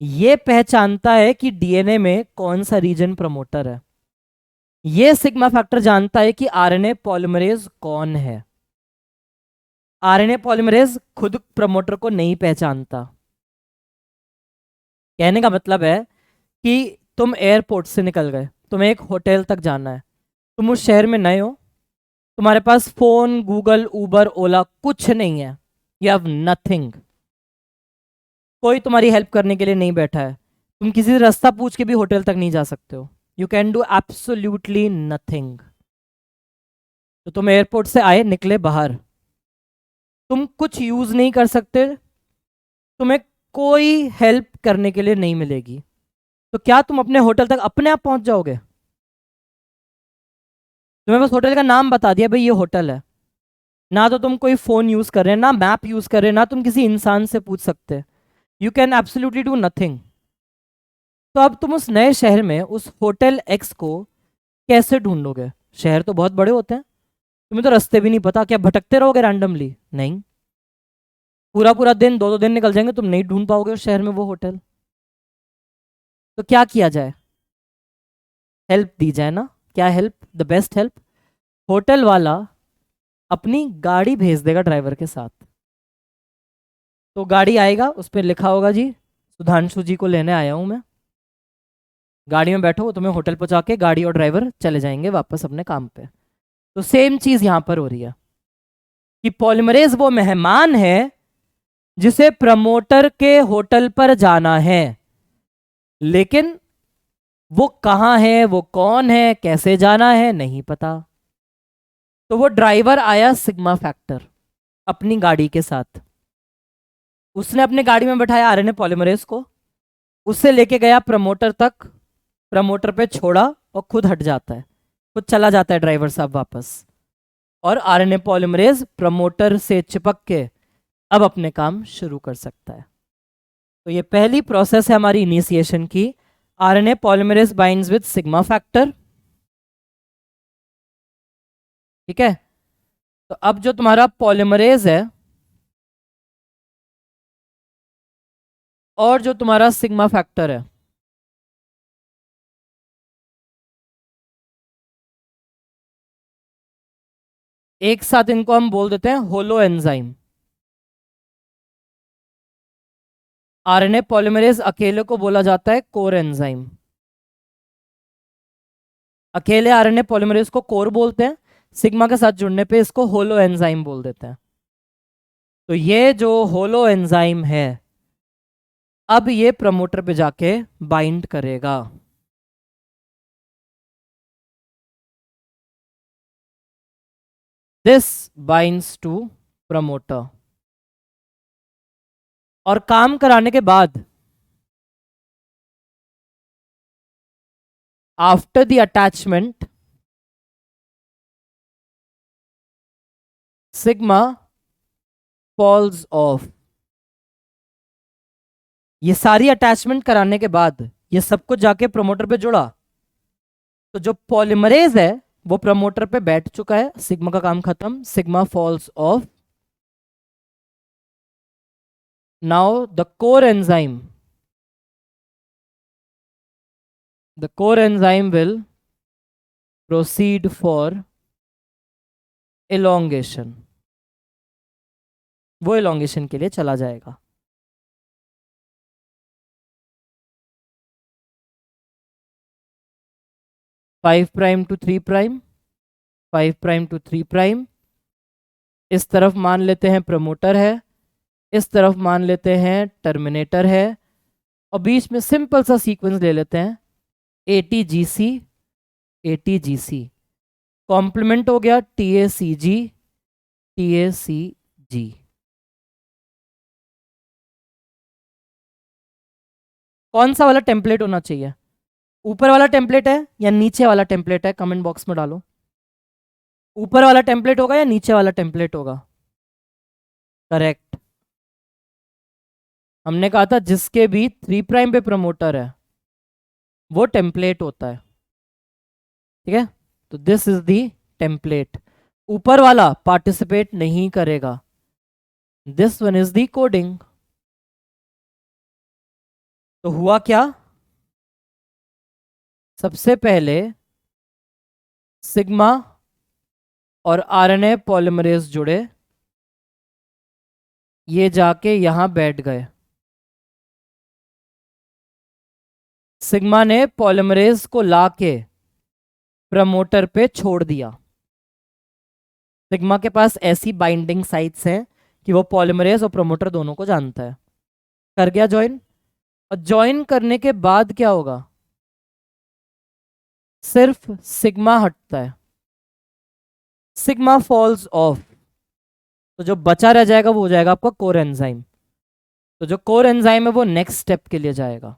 ये पहचानता है कि डीएनए में कौन सा रीजन प्रमोटर है। ये सिग्मा फैक्टर जानता है कि आरएनए पॉलीमरेज कौन है। आरएनए पॉलीमरेज खुद प्रमोटर को नहीं पहचानता। कहने का मतलब है कि तुम एयरपोर्ट से निकल गए, तुम्हें एक होटल तक जाना है, तुम उस शहर में नए हो, तुम्हारे पास फोन, गूगल, उबर, ओला कुछ नहीं है, यू हैव नथिंग। कोई तुम्हारी हेल्प करने के लिए नहीं बैठा है, तुम किसी से रास्ता पूछ के भी होटल तक नहीं जा सकते हो, you can do absolutely nothing. तो तुम एयरपोर्ट से आए, निकले बाहर, तुम कुछ यूज नहीं कर सकते, तुम्हें कोई हेल्प करने के लिए नहीं मिलेगी। तो क्या तुम अपने होटल तक अपने आप पहुंच जाओगे? तुम्हें बस होटल का नाम बता दिया भाई ये होटल है, ना तो तुम कोई फोन यूज कर रहे हैं, ना मैप यूज कर रहे हैं, ना तुम किसी इंसान से पूछ सकते, you can absolutely do nothing. तो अब तुम उस नए शहर में उस होटल एक्स को कैसे ढूंढोगे? शहर तो बहुत बड़े होते हैं, तुम्हें तो रास्ते भी नहीं पता, क्या भटकते रहोगे रैंडमली? नहीं, पूरा पूरा दिन, दो दो दिन निकल जाएंगे, तुम नहीं ढूंढ पाओगे उस शहर में वो होटल। तो क्या किया जाए? हेल्प दी जाए ना। क्या help? The best help, hotel वाला अपनी गाड़ी भेज देगा ड्राइवर के साथ। तो गाड़ी आएगा, उस पर लिखा होगा जी सुधांशु जी को लेने आया हूं मैं। गाड़ी में बैठो, वो तुम्हें होटल पहुंचा के गाड़ी और ड्राइवर चले जाएंगे वापस अपने काम पे। तो सेम चीज यहां पर हो रही है कि पॉलीमरेज वो मेहमान है जिसे प्रमोटर के होटल पर जाना है, लेकिन वो कहाँ है, वो कौन है, कैसे जाना है, नहीं पता। तो वो ड्राइवर आया सिग्मा फैक्टर अपनी गाड़ी के साथ, उसने अपनी गाड़ी में बैठाया आरएनए पॉलीमरेज को, उससे लेके गया प्रमोटर तक, प्रमोटर पे छोड़ा और खुद हट जाता है, खुद चला जाता है ड्राइवर साहब वापस। और आरएनए पॉलीमरेज प्रमोटर से चिपक के अब अपने काम शुरू कर सकता है। तो ये पहली प्रोसेस है हमारी इनिशिएशन की, RNA polymerase binds with sigma factor. ठीक है, तो अब जो तुम्हारा पॉलीमरेज है और जो तुम्हारा सिग्मा फैक्टर है, एक साथ इनको हम बोल देते हैं होलो एंजाइम। आरएनए पॉलीमरेज अकेले को बोला जाता है कोर एंजाइम। अकेले आरएनए पॉलीमरेज को कोर बोलते हैं, सिग्मा के साथ जुड़ने पे इसको होलो एंजाइम बोल देते हैं। तो ये जो होलो एंजाइम है, अब ये प्रमोटर पे जाके बाइंड करेगा। दिस बाइंड्स टू प्रमोटर, और काम कराने के बाद after the attachment sigma falls off. ये सारी अटैचमेंट कराने के बाद ये सब कुछ जाके प्रमोटर पे जुड़ा, तो जो पॉलीमरेज है वो प्रमोटर पे बैठ चुका है, सिग्मा का काम खत्म, sigma falls off. Now the core enzyme will proceed for elongation, वो elongation के लिए चला जाएगा। Five prime to 3 prime, 5 prime to 3 prime, इस तरफ मान लेते हैं प्रमोटर है, इस तरफ मान लेते हैं टर्मिनेटर है, और बीच में सिंपल सा सीक्वेंस ले लेते हैं ATGC ATGC, कॉम्प्लीमेंट हो गया TACG TACG। कौन सा वाला टेम्पलेट होना चाहिए? ऊपर वाला टेम्पलेट है या नीचे वाला टेम्पलेट है? कमेंट बॉक्स में डालो, ऊपर वाला टेम्पलेट होगा या नीचे वाला टेम्पलेट होगा? करेक्ट, हमने कहा था जिसके भी 3 प्राइम पे प्रमोटर है वो टेम्पलेट होता है। ठीक है, तो दिस इज दी टेम्पलेट। ऊपर वाला पार्टिसिपेट नहीं करेगा, this one is the coding. तो हुआ क्या, सबसे पहले सिग्मा और आरएनए पॉलीमरेज जुड़े, ये जाके यहां बैठ गए, सिग्मा ने पॉलीमरेज को लाके प्रमोटर पे छोड़ दिया। सिग्मा के पास ऐसी बाइंडिंग साइट्स हैं कि वो पॉलीमरेज और प्रमोटर दोनों को जानता है। कर गया ज्वाइन, और ज्वाइन करने के बाद क्या होगा, सिर्फ सिग्मा हटता है, सिग्मा फॉल्स ऑफ, तो जो बचा रह जाएगा वो हो जाएगा आपका कोर एंजाइम। तो जो कोर एंजाइम है वो नेक्स्ट स्टेप के लिए जाएगा,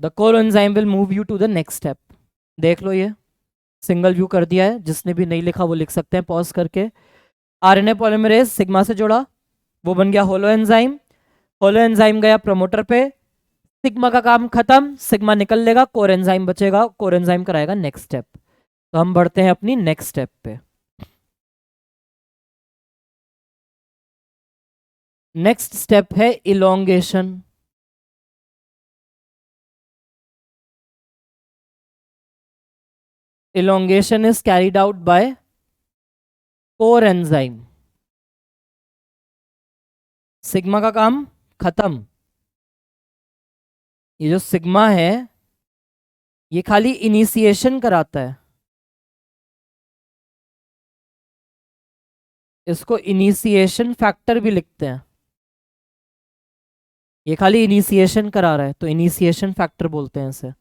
the core enzyme will move you to the next step. देख लो, ये सिंगल व्यू कर दिया है, जिसने भी नहीं लिखा वो लिख सकते हैं पॉज करके। आरएनए पॉलीमरेज सिग्मा से जुड़ा, वो बन गया होलो एंजाइम, होलो एंजाइम गया प्रमोटर पे, सिग्मा का काम खत्म, सिग्मा निकल लेगा, कोर एंजाइम बचेगा, कोर एंजाइम कराएगा नेक्स्ट स्टेप। तो हम बढ़ते हैं अपनी नेक्स्ट स्टेप पे। नेक्स्ट स्टेप है elongation. Elongation is carried out by core enzyme. Sigma का काम खत्म। ये जो सिग्मा है ये खाली इनिशिएशन कराता है, इसको इनिशिएशन फैक्टर भी लिखते हैं। ये खाली इनिशिएशन करा रहा है तो इनिशिएशन फैक्टर बोलते हैं इसे।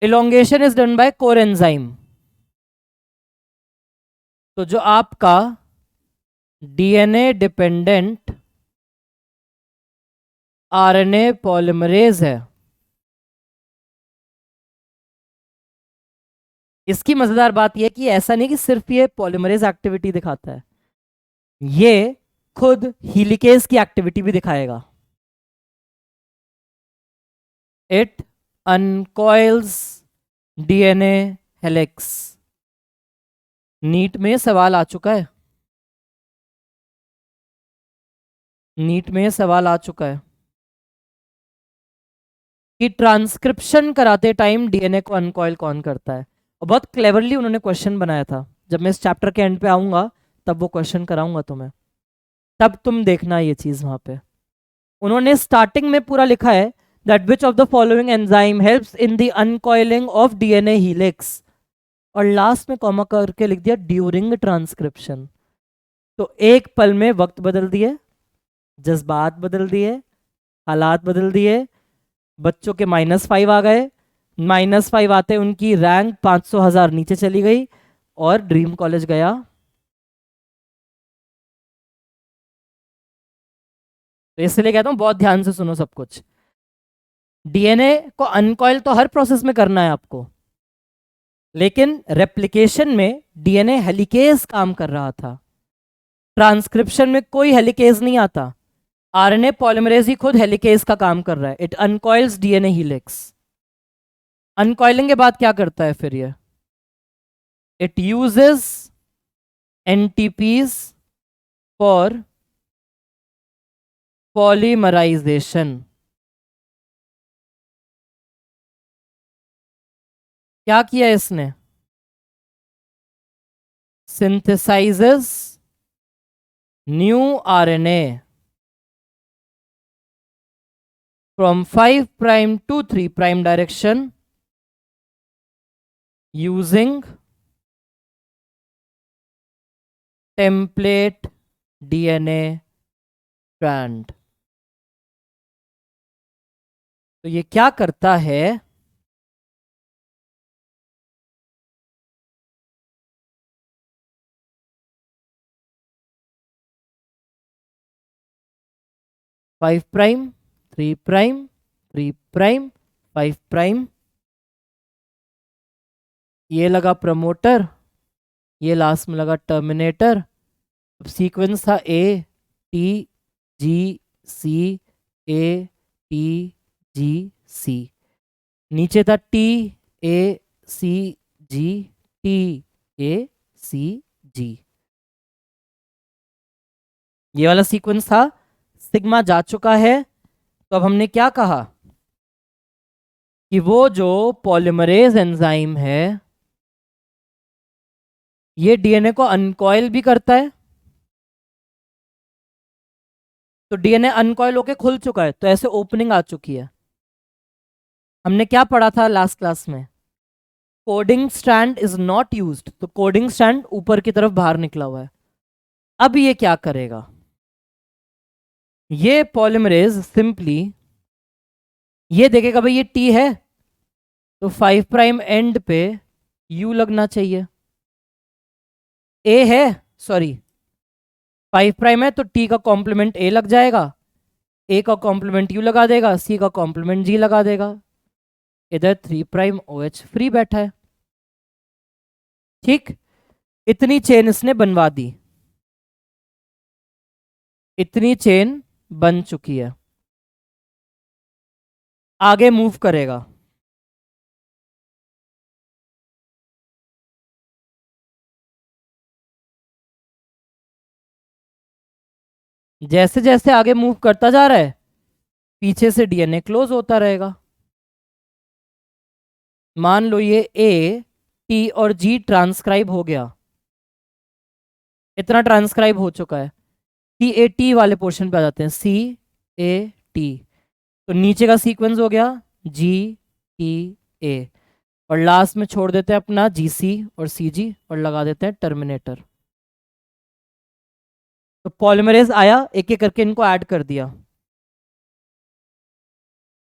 Elongation is done by core enzyme. तो जो आपका डीएनए डिपेंडेंट आरएनए पॉलिमरेज है, इसकी मजेदार बात यह कि ऐसा नहीं कि सिर्फ ये पॉलिमरेज एक्टिविटी दिखाता है, ये खुद हीलिकेज की एक्टिविटी भी दिखाएगा। It uncoils DNA helix. NEET में सवाल आ चुका है, नीट में सवाल आ चुका है कि ट्रांसक्रिप्शन कराते टाइम डीएनए को अनकॉइल कौन करता है। और बहुत क्लेवरली उन्होंने क्वेश्चन बनाया था। जब मैं इस चैप्टर के एंड पे आऊंगा तब वो क्वेश्चन कराऊंगा तुम्हें, तब तुम देखना ये चीज वहां पे। उन्होंने स्टार्टिंग में पूरा लिखा है that which of the following enzyme helps in the uncoiling of DNA helix, और लास्ट में कॉमा करके लिख दिया ड्यूरिंग ट्रांसक्रिप्शन। तो एक पल में वक्त बदल दिए, जज्बात बदल दिए, हालात बदल दिए। बच्चों के -5 आ गए, -5 आते उनकी रैंक 500,000 नीचे चली गई और ड्रीम कॉलेज गया। तो इसलिए कहता हूं बहुत ध्यान से सुनो सब कुछ। डीएनए को अनकॉइल तो हर प्रोसेस में करना है आपको, लेकिन रेप्लिकेशन में डीएनए हेलिकेज काम कर रहा था, ट्रांसक्रिप्शन में कोई हेलिकेज नहीं आता। आरएनए पॉलिमरेज ही खुद हेलिकेज का काम कर रहा है। It uncoils DNA helix. Uncoiling के बाद क्या करता है फिर ये? It uses NTPs for polymerisation. क्या किया इसने? Synthesises new RNA from 5' to 3' direction using template DNA strand। तो ये क्या करता है? Five prime, 3', 3', 5'। ये लगा प्रमोटर, ये लास्ट में लगा टर्मिनेटर। अब सीक्वेंस था A T G C, A T G सी। नीचे था T A C ji, T A सी जी। ये वाला सीक्वेंस था। सिग्मा जा चुका है। तो अब हमने क्या कहा कि वो जो पॉलीमरेज एंजाइम है ये डीएनए को अनकॉइल भी करता है। तो डीएनए अनकॉइल होके खुल चुका है, तो ऐसे ओपनिंग आ चुकी है। हमने क्या पढ़ा था लास्ट क्लास में? Coding strand is not used. तो कोडिंग स्ट्रैंड ऊपर की तरफ बाहर निकला हुआ है। अब ये क्या करेगा? ये पॉलीमरेज सिंपली ये देखेगा भाई ये टी है तो 5' एंड पे यू लगना चाहिए। ए है, सॉरी 5' है तो टी का कॉम्प्लीमेंट ए लग जाएगा, ए का कॉम्प्लीमेंट यू लगा देगा, सी का कॉम्प्लीमेंट जी लगा देगा। इधर 3' OH फ्री बैठा है। ठीक, इतनी चेन इसने बनवा दी, इतनी चेन बन चुकी है, आगे मूव करेगा। जैसे जैसे आगे मूव करता जा रहा है, पीछे से डीएनए क्लोज होता रहेगा। मान लो ये ए, टी और जी ट्रांसक्राइब हो गया, इतना ट्रांसक्राइब हो चुका है। सी ए टी वाले पोर्शन पे आ जाते हैं, सी ए टी। तो नीचे का सीक्वेंस हो गया जी टी ए, और लास्ट में छोड़ देते हैं अपना जी सी और सी जी और लगा देते हैं टर्मिनेटर। तो पॉलीमरेज आया, एक एक करके इनको ऐड कर दिया।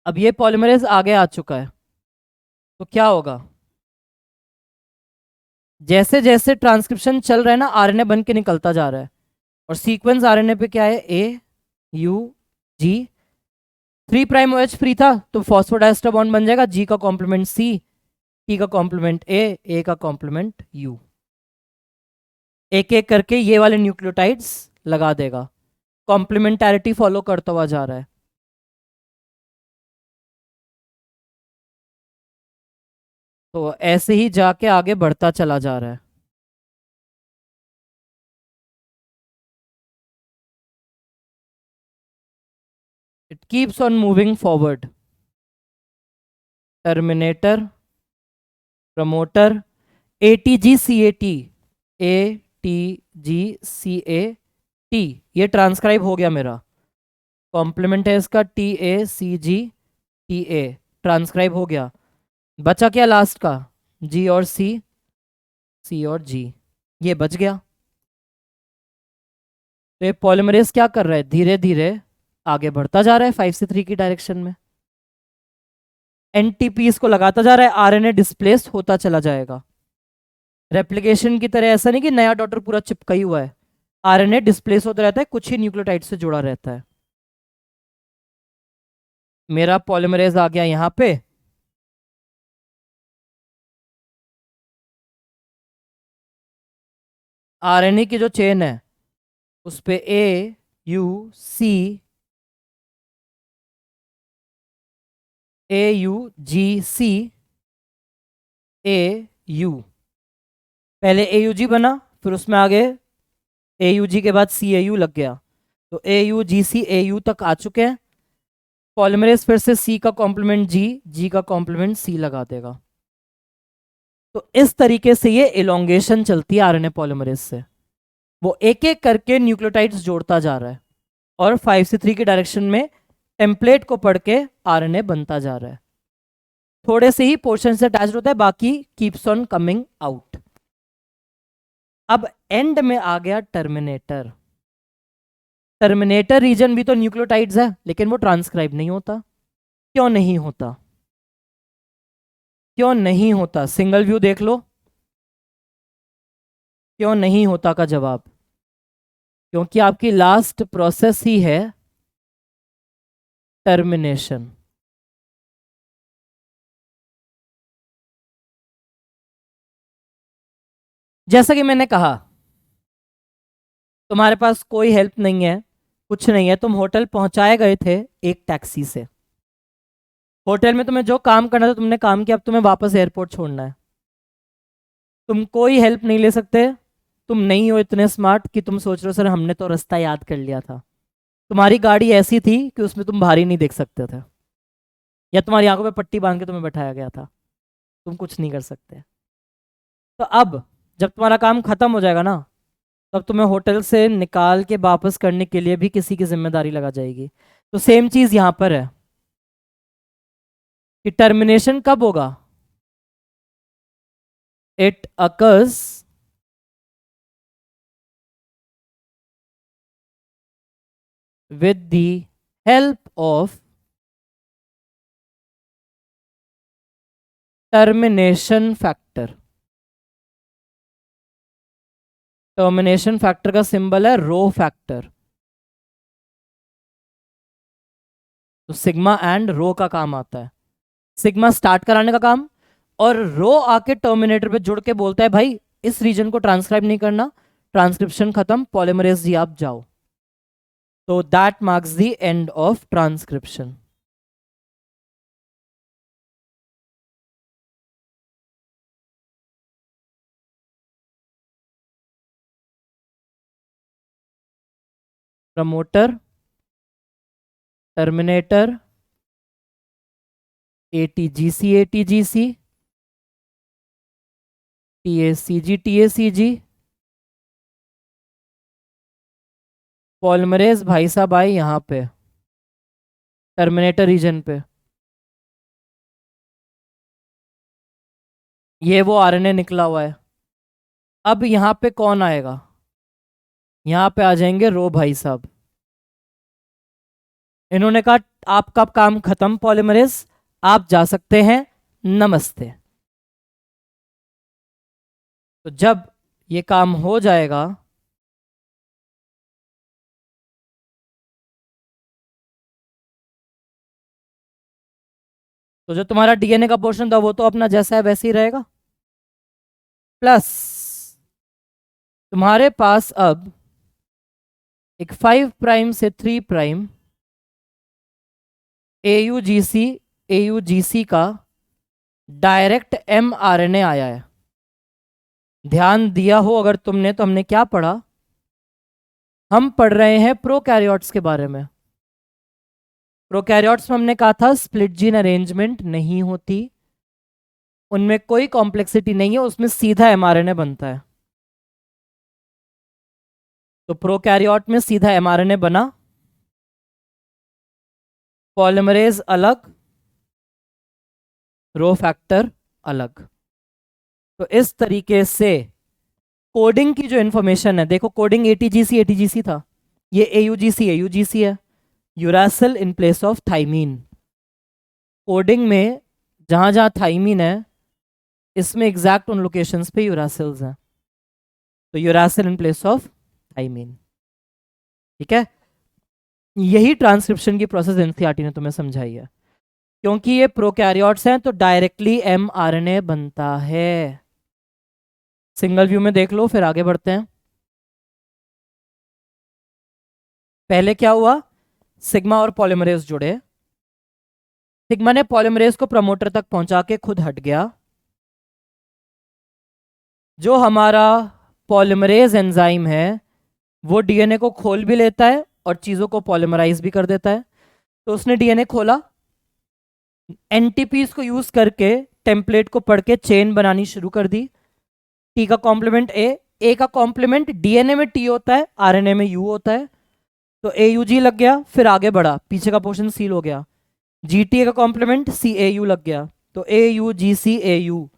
अब ये पॉलीमरेज आगे आ चुका है, तो क्या होगा, जैसे जैसे ट्रांसक्रिप्शन चल रहा है ना, आरएनए बन के निकलता जा रहा है। और सीक्वेंस आरएनए पे क्या है, A U G, 3 prime OH free था तो फॉस्फोडाइस्टर बॉन्ड बन जाएगा, जी का कॉम्प्लीमेंट सी, टी का कॉम्प्लीमेंट ए का कॉम्प्लीमेंट यू। एक एक करके ये वाले न्यूक्लियोटाइड्स लगा देगा, कॉम्प्लीमेंटैरिटी फॉलो करता हुआ जा रहा है। तो ऐसे ही जाके आगे बढ़ता चला जा रहा है। It keeps on moving forward. Terminator, promoter, ATGCAT, ATGCAT, ये ट्रांसक्राइब हो गया मेरा। कॉम्प्लीमेंट है इसका TACGTA, ट्रांसक्राइब हो गया। बचा क्या लास्ट का, G और C, C और G, ये बच गया। तो ये पॉलीमरेज क्या कर रहा है, धीरे धीरे आगे बढ़ता जा रहा है 5 से 3 की डायरेक्शन में। NTPs को लगाता जा रहा है, आरएनए डिस्प्लेस होता चला जाएगा। रेप्लिकेशन की तरह ऐसा नहीं कि नया डॉटर पूरा चिपका ही हुआ है, आरएनए डिस्प्लेस होता रहता है, कुछ ही न्यूक्लियोटाइड से जुड़ा रहता है। मेरा पॉलीमरेज आ गया यहां पे, आरएनए की जो चेन है उस पे AUG पहले AUG बना, फिर उसमें आगे AUG के बाद CAU लग गया, तो AUGCAU तक आ चुके हैं। पॉलीमरेज फिर से C का कॉम्प्लीमेंट G का कॉम्प्लीमेंट C लगा देगा। तो इस तरीके से ये इलोंगेशन चलती है आरएनए पॉलीमरेज से, वो एक एक करके न्यूक्लियोटाइड्स जोड़ता जा रहा है और 5 से 3 की डायरेक्शन में टेम्पलेट को पढ़ के आरएनए बनता जा रहा है। थोड़े से ही पोर्शन से अटैच्ड होता है, बाकी कीप्स ऑन कमिंग आउट। अब एंड में आ गया टर्मिनेटर। टर्मिनेटर रीजन भी तो न्यूक्लियोटाइड्स है, लेकिन वो ट्रांसक्राइब नहीं होता। क्यों नहीं होता, क्यों नहीं होता, सिंगल व्यू देख लो। क्यों नहीं होता का जवाब, क्योंकि आपकी लास्ट प्रोसेस ही है टर्मिनेशन। जैसा कि मैंने कहा, तुम्हारे पास कोई हेल्प नहीं है, कुछ नहीं है, तुम होटल पहुंचाए गए थे एक टैक्सी से। होटल में तुम्हें जो काम करना था तुमने काम किया, अब तुम्हें वापस एयरपोर्ट छोड़ना है। तुम कोई हेल्प नहीं ले सकते, तुम नहीं हो इतने स्मार्ट कि तुम सोच रहे हो सर हमने तो रास्ता याद कर लिया था। तुम्हारी गाड़ी ऐसी थी कि उसमें तुम भारी नहीं देख सकते थे, या तुम्हारी आंखों पे पट्टी बांध के तुम्हें बैठाया गया था, तुम कुछ नहीं कर सकते। तो अब जब तुम्हारा काम खत्म हो जाएगा ना, तब तुम्हें होटल से निकाल के वापस करने के लिए भी किसी की जिम्मेदारी लगा जाएगी। तो सेम चीज यहां पर है कि टर्मिनेशन कब होगा, it occurs with the help of termination factor. Termination factor का सिंबल है रो फैक्टर। तो सिग्मा एंड रो का काम आता है, सिग्मा स्टार्ट कराने का काम, और रो आके टर्मिनेटर पे जुड़ के बोलता है भाई इस रीजन को ट्रांसक्राइब नहीं करना, ट्रांसक्रिप्शन खत्म, पॉलीमरेज जी आप जाओ। तो that marks the end of transcription. Promoter, terminator, ATGC ATGC, TACG TACG, polymerase भाई साहब आए यहाँ पे टर्मिनेटर रीजन पे. ये वो आरएनए निकला हुआ है. अब यहाँ पे कौन आएगा? यहाँ पे आ जाएंगे रो भाई साहब. इन्होंने कहा आपका काम खत्म पॉलीमरेज, आप जा सकते हैं, नमस्ते. तो जब ये काम हो जाएगा तो जो तुम्हारा डीएनए का पोर्शन था वो तो अपना जैसा है वैसे ही रहेगा, प्लस तुम्हारे पास अब एक 5 प्राइम से 3 प्राइम एयूजीसी एयूजीसी का डायरेक्ट एमआरएनए आया है. ध्यान दिया हो अगर तुमने तो हमने क्या पढ़ा? हम पढ़ रहे हैं प्रोकैरियोट्स के बारे में. प्रोकैरियोट्स में हमने कहा था स्प्लिट जीन अरेंजमेंट नहीं होती, उनमें कोई कॉम्प्लेक्सिटी नहीं है, उसमें सीधा एमआरएनए बनता है. तो प्रोकैरियोट में सीधा एमआरएनए बना, पॉलीमरेज अलग, रो फैक्टर अलग. तो इस तरीके से कोडिंग की जो इंफॉर्मेशन है, देखो कोडिंग एटीजीसी एटीजीसी था, ये एयूजीसी एयूजीसी है, uracil in place of thymine. Coding में जहां जहां थाइमीन है इसमें एग्जैक्ट उन लोकेशंस पे यूरासिल्स हैं. तो uracil in place of thymine. ठीक है, यही ट्रांसक्रिप्शन की प्रोसेस एनसीईआरटी ने तुम्हें समझाई है. क्योंकि ये प्रोकैरियोट्स हैं तो डायरेक्टली एमआरएनए बनता है. सिंगल व्यू में देख लो फिर आगे बढ़ते हैं. पहले क्या हुआ? सिग्मा और पॉलीमरेज जुड़े, सिग्मा ने पॉलीमरेज को प्रमोटर तक पहुंचा के खुद हट गया. जो हमारा पॉलीमरेज एंजाइम है वो डीएनए को खोल भी लेता है और चीज़ों को पॉलीमराइज भी कर देता है. तो उसने डीएनए खोला, एनटीपीज को यूज करके टेम्पलेट को पढ़ के चेन बनानी शुरू कर दी. टी का कॉम्प्लीमेंट ए का कॉम्प्लीमेंट डीएनए में टी होता है, आरएनए में यू होता है. तो ए यू जी लग गया, फिर आगे बढ़ा, पीछे का पोर्शन सील हो गया. जी टी का कॉम्प्लीमेंट सी ए यू लग गया, तो ए U ji C A you.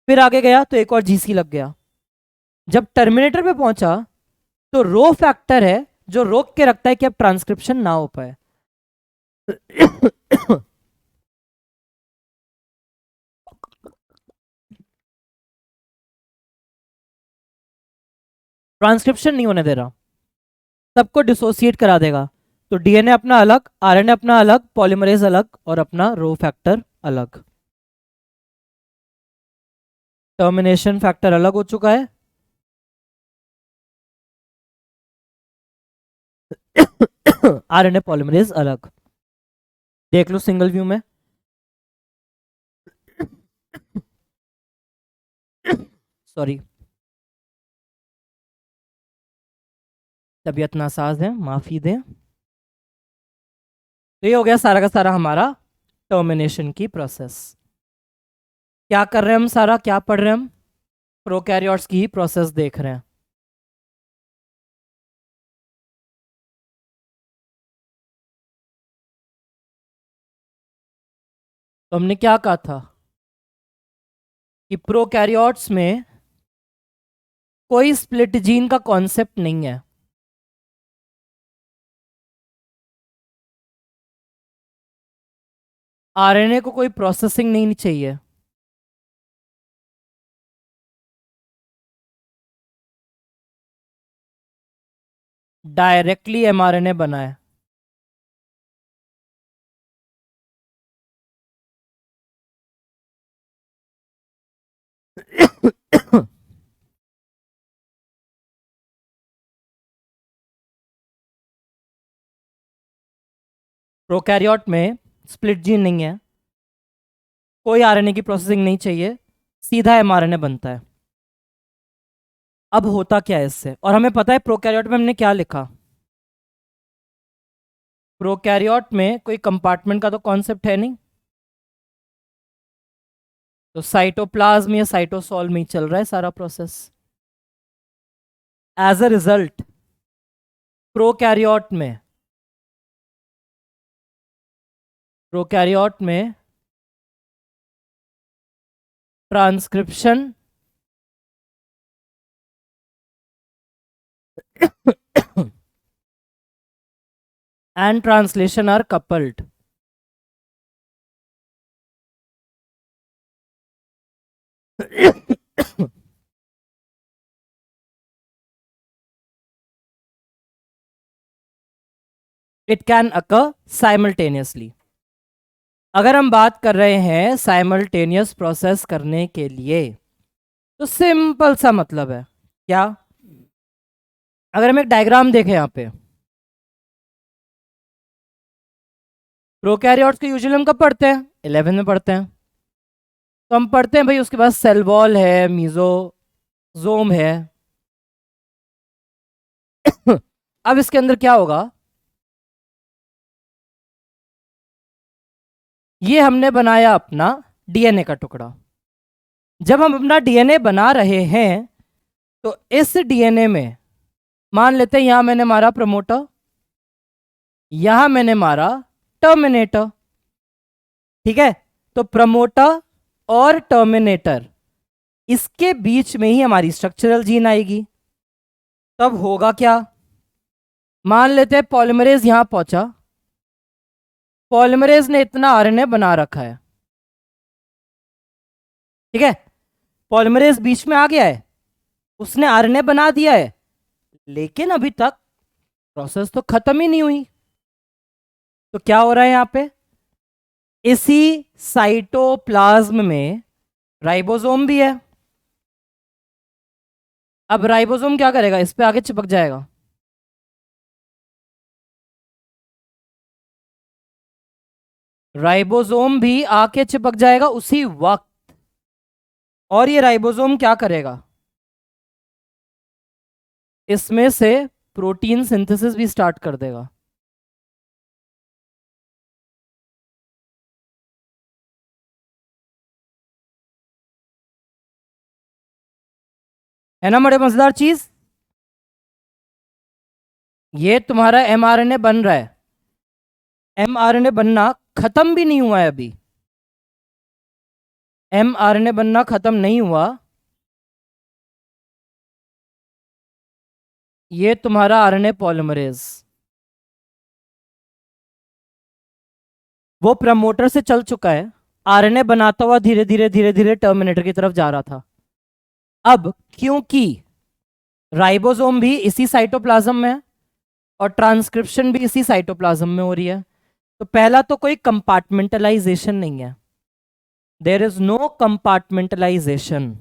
फिर आगे गया तो एक और जी सी लग गया. जब टर्मिनेटर पे पहुंचा तो रो फैक्टर है जो रोक के रखता है कि अब ट्रांसक्रिप्शन ना हो पाए. ट्रांसक्रिप्शन नहीं होने दे रहा, सबको डिसोसिएट करा देगा. तो डीएनए अपना अलग, आरएनए अपना अलग, पॉलीमरेज अलग और अपना रो फैक्टर अलग. टर्मिनेशन फैक्टर अलग हो चुका है. आरएनए पॉलीमरेज अलग. देख लो सिंगल व्यू में. सॉरी, तबीयत नासाज है, माफी दें. तो ये हो गया सारा का सारा हमारा टर्मिनेशन की प्रोसेस. क्या कर रहे हैं हम, सारा क्या पढ़ रहे हैं हम? प्रोकैरियोट्स की प्रोसेस देख रहे हैं. तो हमने क्या कहा था कि प्रोकैरियोट्स में कोई स्प्लिट जीन का कॉन्सेप्ट नहीं है. आरएनए को कोई प्रोसेसिंग नहीं चाहिए. डायरेक्टली एमआरएनए बना है. प्रोकैरियोट में स्प्लिट जीन नहीं है, कोई आरएनए की प्रोसेसिंग नहीं चाहिए, सीधा एमआरएनए बनता है। अब होता क्या है इससे, और हमें पता है प्रोकैरियोट में हमने क्या लिखा। प्रोकैरियोट में कोई कंपार्टमेंट का तो कॉन्सेप्ट है नहीं, तो साइटोप्लाज्म या साइटोसॉल में ही चल रहा है सारा process. As a result prokaryote में transcription and translation are coupled. It can occur simultaneously. अगर हम बात कर रहे हैं साइमल्टेनियस प्रोसेस करने के लिए, तो सिंपल सा मतलब है क्या, अगर हम एक डायग्राम देखें यहाँ पे, प्रोकैरियोट्स को यूजुअली हम कब पढ़ते हैं, 11 में पढ़ते हैं। तो हम पढ़ते हैं भाई उसके पास सेल वॉल है, मीजोजोम है। अब इसके अंदर क्या होगा, ये हमने बनाया अपना डीएनए का टुकड़ा। जब हम अपना डीएनए बना रहे हैं तो इस डीएनए में मान लेते हैं यहां मैंने मारा प्रमोटर, यहां मैंने मारा टर्मिनेटर, ठीक है। तो प्रमोटर और टर्मिनेटर, इसके बीच में ही हमारी स्ट्रक्चरल जीन आएगी। तब होगा क्या, मान लेते हैं पॉलीमरेज यहां पहुंचा, पॉलीमरेज ने इतना आरएनए बना रखा है, ठीक है। पॉलीमरेज बीच में आ गया है, उसने आरएनए बना दिया है, लेकिन अभी तक प्रोसेस तो खत्म ही नहीं हुई। तो क्या हो रहा है यहां पे, इसी साइटोप्लाज्म में राइबोसोम भी है। अब राइबोसोम क्या करेगा, इस पे आगे चिपक जाएगा। राइबोसोम भी आके चिपक जाएगा उसी वक्त, और ये राइबोसोम क्या करेगा, इसमें से प्रोटीन सिंथेसिस भी स्टार्ट कर देगा। है ना बड़े मजेदार चीज, ये तुम्हारा एमआरएनए बन रहा है, एमआरएनए बनना खत्म भी नहीं हुआ है अभी, एमआरएनए बनना खत्म नहीं हुआ। ये तुम्हारा आरएनए पॉलीमरेज, वो प्रमोटर से चल चुका है, आरएनए बनाता हुआ धीरे धीरे धीरे धीरे टर्मिनेटर की तरफ जा रहा था। अब क्योंकि राइबोसोम भी इसी साइटोप्लाज्म में है और ट्रांसक्रिप्शन भी इसी साइटोप्लाज्म में हो रही है, तो पहला तो कोई कंपार्टमेंटलाइजेशन नहीं है, there is no compartmentalization.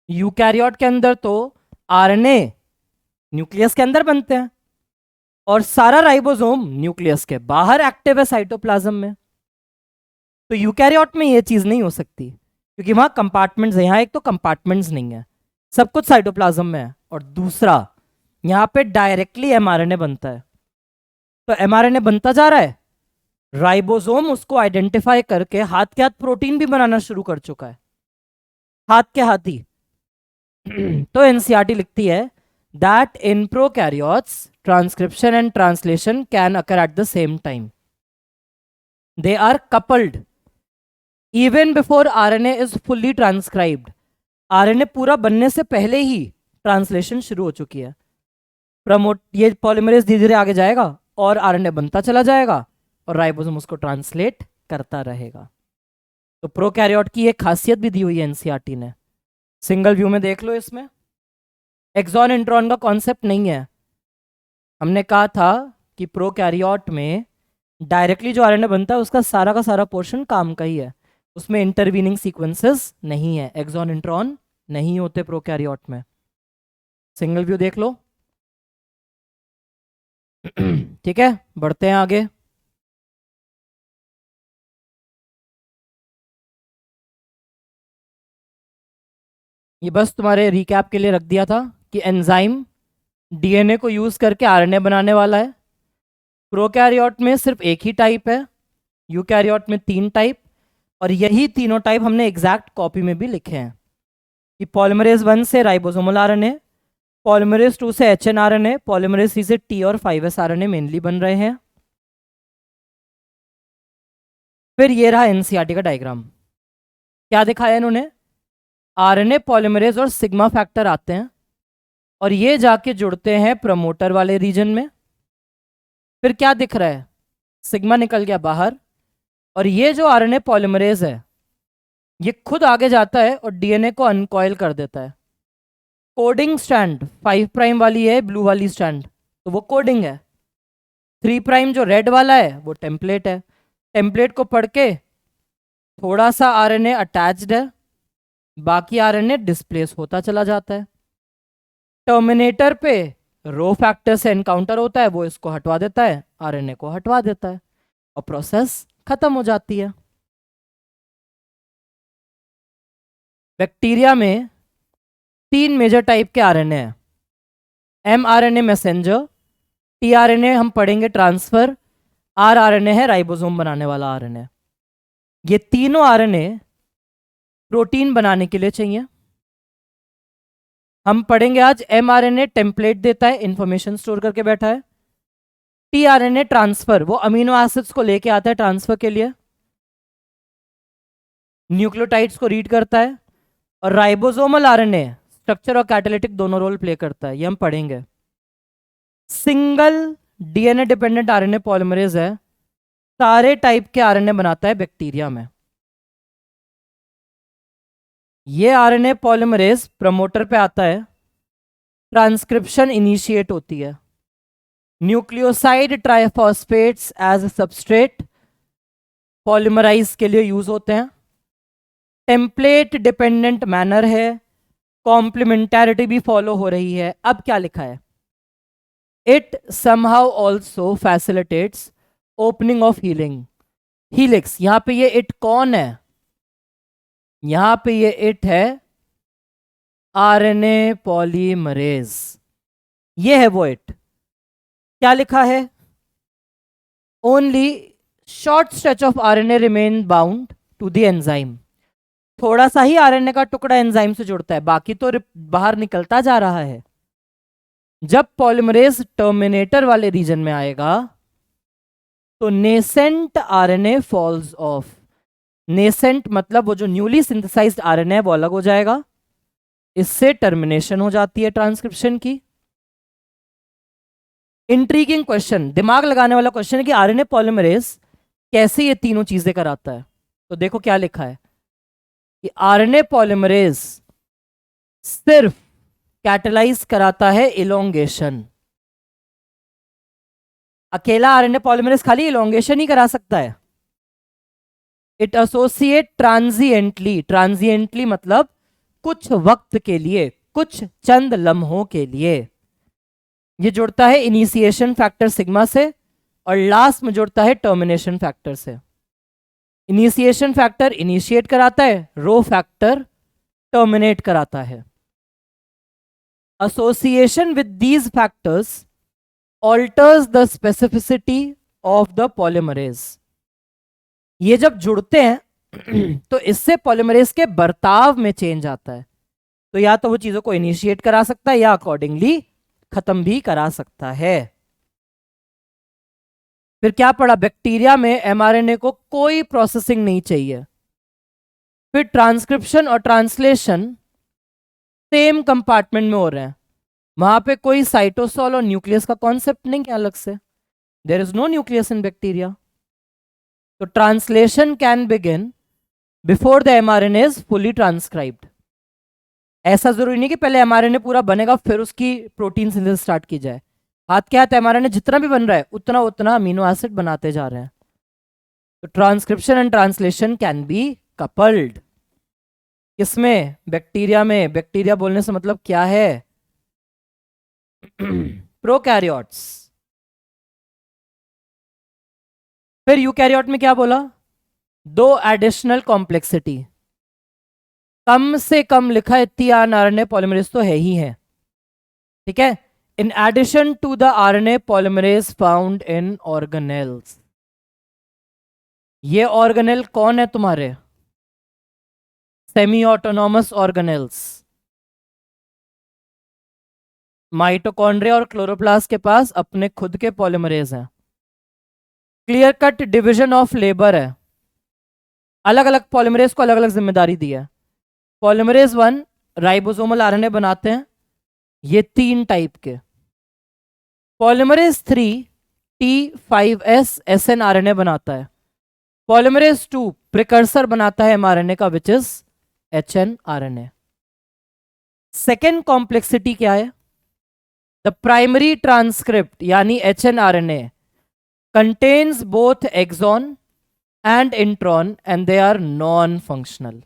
Eukaryote के अंदर तो आरएनए न्यूक्लियस के अंदर बनते हैं और सारा राइबोसोम न्यूक्लियस के बाहर एक्टिव है साइटोप्लाज्म में। तो यूकैरियोट में ये चीज नहीं हो सकती, क्योंकि वहां कंपार्टमेंट्स है, यहाँ एक तो कंपार्टमेंट्स नहीं है, सब कुछ साइटोप्लाज्म में है, और दूसरा यहाँ पे डायरेक्टली एमआरएनए बनता है। तो एमआरएनए बनता जा रहा है, राइबोसोम उसको आइडेंटिफाई करके हाथ के हाथ प्रोटीन भी बनाना शुरू कर चुका है, हाथ के हाथ ही। तो एनसीईआरटी लिखती है that in prokaryotes transcription and translation can occur at the same time, they are coupled even before RNA is fully transcribed. RNA पूरा बनने से पहले ही ट्रांसलेशन शुरू हो चुकी है, ये पॉलीमरेज धीरे धीरे आगे जाएगा और आरएनए बनता चला जाएगा और राइबोसोम उसको ट्रांसलेट करता रहेगा। तो प्रोकैरियोट की एक खासियत भी दी हुई है एनसीईआरटी ने, सिंगल व्यू में देख लो। इसमें एक्सॉन इंट्रॉन का कॉन्सेप्ट नहीं है, हमने कहा था कि प्रोकैरियोट में डायरेक्टली जो आरएनए बनता है उसका सारा का सारा पोर्शन काम का ही है, उसमें इंटरवीनिंग सीक्वेंसेस नहीं है, एक्सॉन इंट्रॉन नहीं होते प्रोकैरियोट में। सिंगल व्यू देख लो। ठीक है, बढ़ते हैं आगे। ये बस तुम्हारे रिकैप के लिए रख दिया था कि एंजाइम डीएनए को यूज करके आरएनए बनाने वाला है। प्रोकैरियोट में सिर्फ एक ही टाइप है, यूकैरियोट में 3 टाइप, और यही तीनों टाइप हमने एग्जैक्ट कॉपी में भी लिखे हैं कि पॉलीमरेज 1 से राइबोसोमल आरएनए, पॉलीमरेज 2 से एचएनआरएनए, पॉलीमरेज 3 से टी और 5s आरएनए मेनली बन रहे हैं। फिर ये रहा एनसीईआरटी का डायग्राम। क्या दिखाया इन्होंने? आरएनए पॉलीमरेज और सिग्मा फैक्टर आते हैं और ये जाके जुड़ते हैं प्रमोटर वाले रीजन में। फिर क्या दिख रहा है? सिग्मा निकल गया बाहर, और ये जो आरएनए पॉलीमरेज है ये खुद आगे जाता है और डीएनए को अनकॉइल कर देता है। कोडिंग स्ट्रैंड 5 प्राइम वाली है, ब्लू वाली स्ट्रैंड, तो वो कोडिंग है। 3 प्राइम जो रेड वाला है वो टेम्पलेट है। टेम्पलेट को पढ़ के थोड़ा सा आरएनए अटैच्ड है, बाकी आरएनए डिस्प्लेस होता चला जाता है। टर्मिनेटर पे रो फैक्टर से एनकाउंटर होता है, वो इसको हटवा देता है, आरएनए को हटवा देता है और प्रोसेस खत्म हो जाती है। बैक्टीरिया में 3 मेजर टाइप के आरएनए हैं। एमआरएनए मैसेंजर, टीआरएनए हम पढ़ेंगे ट्रांसफर, आरआरएनए है राइबोसोम बनाने वाला आरएनए। ये तीनों आरएनए प्रोटीन बनाने के लिए चाहिए। हम पढ़ेंगे आज एमआरएनए टेम्पलेट देता है, इंफॉर्मेशन स्टोर करके बैठा है। टीआरएनए ट्रांसफर, वो अमीनो एसिड्स को लेके आता है ट्रांसफर के लिए, न्यूक्लियोटाइड्स को रीड करता है। और राइबोसोमल आरएनए स्ट्रक्चर और कैटालिटिक दोनों रोल प्ले करता है, ये हम पढ़ेंगे। Single DNA dependent RNA polymerase है, सारे टाइप के आरएनए बनाता है बैक्टीरिया में। ये आरएनए पॉलीमरेज प्रमोटर पे आता है, ट्रांसक्रिप्शन इनिशिएट होती है, न्यूक्लियोसाइड ट्राइफॉस्फेट्स एज सबस्ट्रेट पॉलीमराइज के लिए यूज होते हैं। टेम्पलेट डिपेंडेंट मैनर है, कॉम्प्लीमेंटैरिटी भी फॉलो हो रही है। अब क्या लिखा है? It somehow also facilitates opening of healing helix. यहां पे ये इट कौन है? यहां पे ये इट है आरएनए पॉलीमरेज, ये है वो इट। क्या लिखा है? Only short stretch of RNA remain bound to the enzyme. थोड़ा सा ही आरएनए का टुकड़ा एंजाइम से जुड़ता है, बाकी तो बाहर निकलता जा रहा है। जब पॉलीमरेज टर्मिनेटर वाले रीजन में आएगा तो nascent RNA falls off. Nascent मतलब वो जो न्यूली सिंथेसाइज्ड आरएनए है वो अलग हो जाएगा, इससे टर्मिनेशन हो जाती है ट्रांसक्रिप्शन की। इंट्रीगिंग क्वेश्चन, दिमाग लगाने वाला क्वेश्चन है कि आरएनए पॉलीमरेज कैसे ये तीनों चीजें कराता है। तो देखो क्या लिखा है कि आरएनए पॉलीमरेज सिर्फ कैटलाइज कराता है इलोंगेशन। अकेला आरएनए पॉलीमरेज खाली इलोंगेशन ही करा सकता है। इट एसोसिएट ट्रांजिएंटली, ट्रांजिएंटली मतलब कुछ वक्त के लिए, कुछ चंद लम्हों के लिए। ये जुड़ता है इनिशिएशन फैक्टर सिग्मा से और लास्ट में जुड़ता है टर्मिनेशन फैक्टर से। इनिशिएशन फैक्टर इनिशिएट कराता है, रो फैक्टर टर्मिनेट कराता है। Association with these factors alters the specificity of the polymerase। ये जब जुड़ते हैं तो इससे पॉलीमरेज के बर्ताव में चेंज आता है। तो या तो वो चीजों को इनिशिएट करा सकता है या अकॉर्डिंगली खत्म भी करा सकता है। फिर क्या पढ़ा? बैक्टीरिया में एमआरएनए को कोई प्रोसेसिंग नहीं चाहिए। फिर ट्रांसक्रिप्शन और ट्रांसलेशन सेम कंपार्टमेंट में हो रहे हैं, वहां पे कोई साइटोसॉल और न्यूक्लियस का कॉन्सेप्ट नहीं है अलग से। There is no nucleus in bacteria. तो translation can begin before the mRNA is fully transcribed. ऐसा जरूरी नहीं कि पहले एमआरएनए पूरा बनेगा फिर उसकी प्रोटीन सिंथेसिस स्टार्ट की जाए। हाथ के हाथ एमआरएनए जितना भी बन रहा है उतना उतना अमीनो एसिड बनाते जा रहे हैं। तो transcription and translation can be coupled. किसमें? बैक्टीरिया में। बैक्टीरिया बोलने से मतलब क्या है? प्रोकैरियोट्स। फिर यूकैरियोट में क्या बोला? दो एडिशनल कॉम्प्लेक्सिटी, कम से कम लिखा है, इतनी आरएनए पॉलीमरेज तो है ही है, ठीक है। In addition to the RNA polymerase found in organelles. ये ऑर्गेनेल कौन है तुम्हारे? Semi autonomous organelles. माइटोकॉन्ड्रिया और क्लोरोप्लास्ट के पास अपने खुद के पॉलीमरेज हैं। Clear cut division of labour है, अलग अलग पॉलीमरेज को अलग अलग जिम्मेदारी दी है। पॉलीमरेज 1 राइबोसोमल आरएनए बनाते हैं, ये 3 टाइप के। पॉलीमरेज 3 T5S SNRNA बनाता है। पॉलीमरेज 2 प्रिकर्सर बनाता है mRNA का, which is HNRNA। Second complexity क्या है? द प्राइमरी ट्रांसक्रिप्ट यानी HNRNA contains both exon and intron and they are non functional.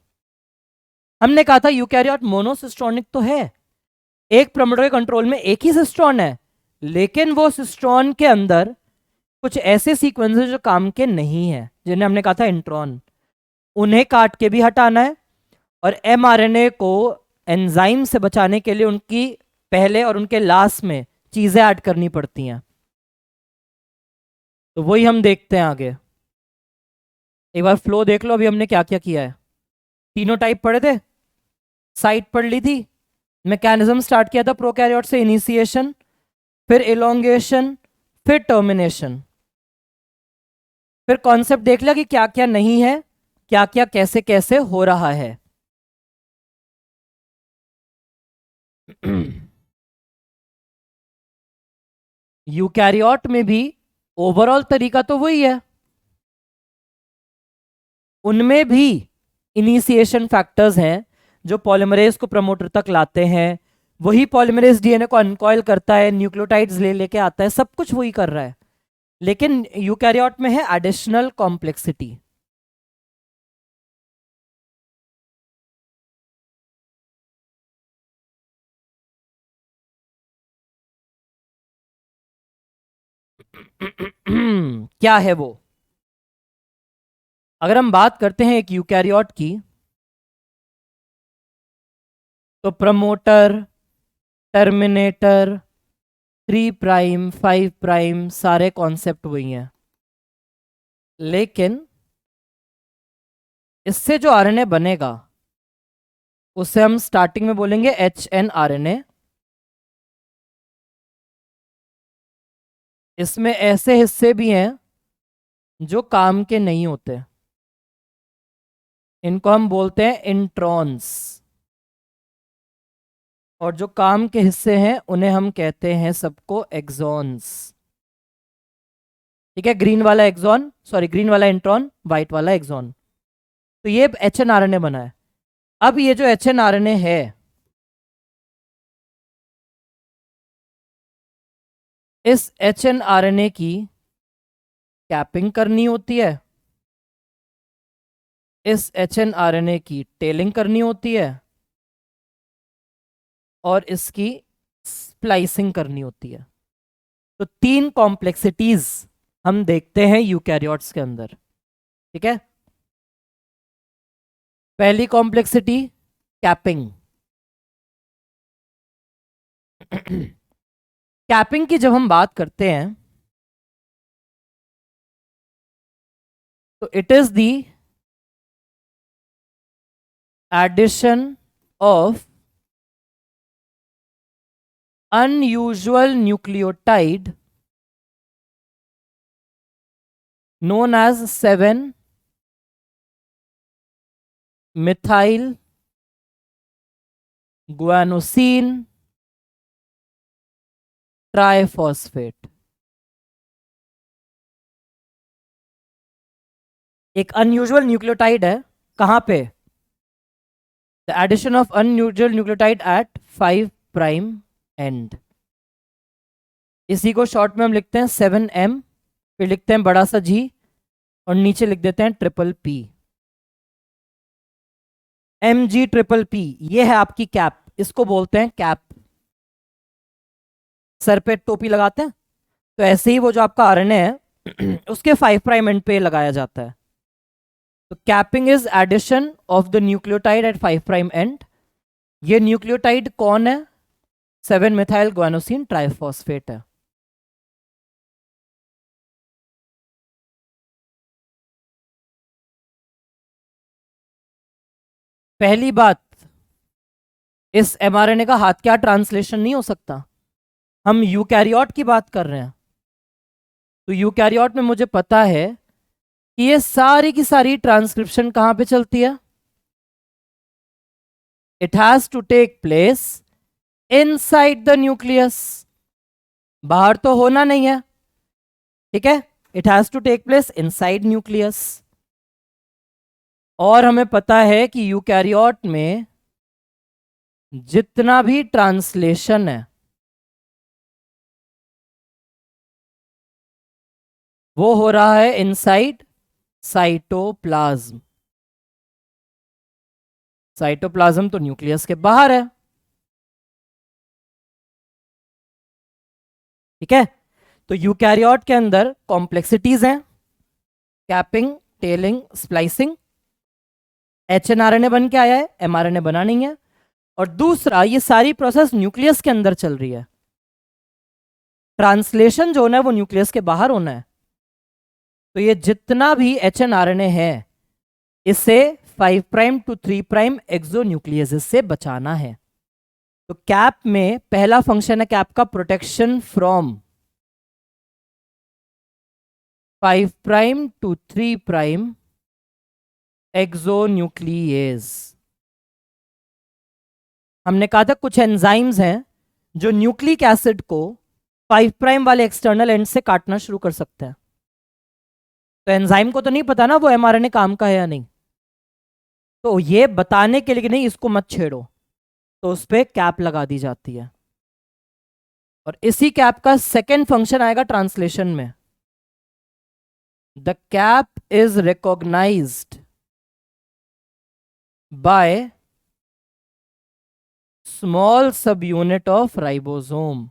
हमने कहा था यूकैरियोट मोनोसिस्ट्रॉनिक तो है, एक प्रमोटर के कंट्रोल में एक ही सिस्ट्रॉन है, लेकिन वो सिस्ट्रॉन के अंदर कुछ ऐसे सीक्वेंसेस जो काम के नहीं है, जिन्हें हमने कहा था इंट्रॉन, उन्हें काट के भी हटाना है। और mRNA को एंजाइम से बचाने के लिए उनकी पहले और उनके लास्ट में चीजें ऐड करनी पड़ती हैं। तो वही हम देखते हैं आगे। एक बार फ्लो देख लो, अभी हमने क्या क्या किया है। तीनों टाइप पढ़े थे, साइट पढ़ ली थी, मैकेनिज्म स्टार्ट किया था प्रोकैरियोट से, इनिशिएशन, फिर एलोंगेशन, फिर टर्मिनेशन, फिर कॉन्सेप्ट देख लिया कि क्या क्या नहीं है, क्या क्या कैसे कैसे हो रहा है। यूकैरियोट में भी ओवरऑल तरीका तो वही है, उनमें भी इनिशिएशन फैक्टर्स हैं जो पॉलीमरेज को प्रमोटर तक लाते हैं। वही पॉलीमरेज डीएनए को अनकॉइल करता है, न्यूक्लियोटाइड्स ले लेके आता है, सब कुछ वही कर रहा है, लेकिन यूकैरियोट में है एडिशनल कॉम्प्लेक्सिटी। क्या है वो? अगर हम बात करते हैं एक यूकैरियोट की, तो प्रमोटर, टर्मिनेटर, 3 प्राइम 5 प्राइम सारे कॉन्सेप्ट वही हैं, लेकिन इससे जो आरएनए बनेगा उसे हम स्टार्टिंग में बोलेंगे HNRNA। इसमें ऐसे हिस्से भी हैं जो काम के नहीं होते, इनको हम बोलते हैं इंट्रॉन्स, और जो काम के हिस्से हैं उन्हें हम कहते हैं सबको एक्सॉन्स। ठीक है, ग्रीन वाला एक्सॉन, सॉरी ग्रीन वाला इंट्रॉन, व्हाइट वाला एक्सॉन। तो ये HNRNA बना है। अब ये जो HNRNA है, इस HNRNA की कैपिंग करनी होती है, इस HNRNA की टेलिंग करनी होती है, और इसकी स्प्लाइसिंग करनी होती है। तो 3 कॉम्प्लेक्सिटीज हम देखते हैं यूकैरियोट्स के अंदर, ठीक है। पहली कॉम्प्लेक्सिटी कैपिंग। कैपिंग की जब हम बात करते हैं तो it is the addition of unusual nucleotide known as 7-methyl guanosine triphosphate. एक अनयूजुअल न्यूक्लियोटाइड है, कहां पे? The addition of unusual nucleotide at 5 prime end. इसी को शॉर्ट में हम लिखते हैं 7M, फिर लिखते हैं बड़ा सा G, और नीचे लिख देते हैं ट्रिपल P। MG-PP, ये है आपकी कैप, इसको बोलते हैं कैप। सर पे टोपी लगाते हैं, तो ऐसे ही वो जो आपका आरएनए है उसके 5 प्राइम एंड पे लगाया जाता है। तो capping is addition of the nucleotide at 5 prime end. ये न्यूक्लियोटाइड कौन है? 7 मिथाइल ग्वानोसिन ट्राइफॉस्फेट है। पहली बात, इस एमआरएनए का हाथ क्या ट्रांसलेशन नहीं हो सकता। हम यूकैरियोट की बात कर रहे हैं, तो यूकैरियोट में मुझे पता है कि ये सारी की सारी ट्रांसक्रिप्शन कहां पे चलती है। It has to take place inside the nucleus, बाहर तो होना नहीं है, ठीक है। It has to take place inside nucleus. और हमें पता है कि यूकैरियोट में जितना भी ट्रांसलेशन है वो हो रहा है इनसाइड साइटोप्लाज्म। साइटोप्लाज्म तो न्यूक्लियस के बाहर है, ठीक है। तो यूकैरियोट के अंदर कॉम्प्लेक्सिटीज हैं, कैपिंग, टेलिंग, स्प्लाइसिंग। एचएनआरएनए बन के आया है, एमआरएनए बना नहीं है। और दूसरा, ये सारी प्रोसेस न्यूक्लियस के अंदर चल रही है, ट्रांसलेशन जो होना है वो न्यूक्लियस के बाहर होना है। तो ये जितना भी एचएनआरएनए है इसे 5 प्राइम टू 3 प्राइम एक्सोन्यूक्लियस से बचाना है। तो कैप में पहला फंक्शन है कैप का protection from 5 prime to 3 prime exonuclease. हमने कहा था कुछ एंजाइम्स हैं जो न्यूक्लिक एसिड को 5 प्राइम वाले एक्सटर्नल एंड से काटना शुरू कर सकते हैं। तो एंजाइम को तो नहीं पता ना वो एमआरएनए काम का है या नहीं, तो ये बताने के लिए कि नहीं इसको मत छेड़ो, तो उस पर कैप लगा दी जाती है। और इसी कैप का सेकेंड फंक्शन आएगा ट्रांसलेशन में। The cap is recognised by small sub unit of ribosome.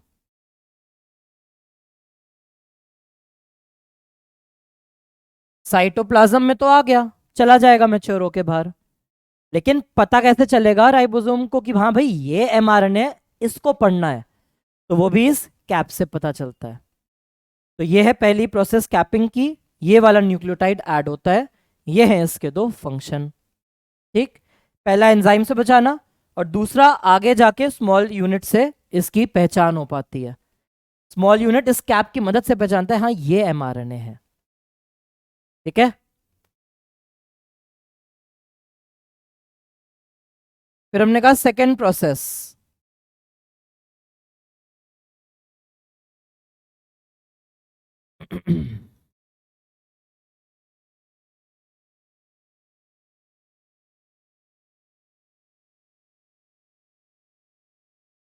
Cytoplasm में तो आ गया, चला जाएगा मैच्योर होके बाहर, लेकिन पता कैसे चलेगा राइबोसोम को कि हाँ भाई ये एमआरएनए इसको पढ़ना है, तो वो भी इस कैप से पता चलता है। तो ये है पहली प्रोसेस कैपिंग की, ये वाला न्यूक्लियोटाइड ऐड होता है, ये है इसके दो फंक्शन, ठीक। पहला एंजाइम से बचाना, और दूसरा आगे जाके स्मॉल यूनिट से इसकी पहचान हो पाती है। स्मॉल यूनिट इस कैप की मदद से पहचानता है हाँ ये एमआरएनए है, ठीक है। फिर हमने कहा सेकेंड प्रोसेस,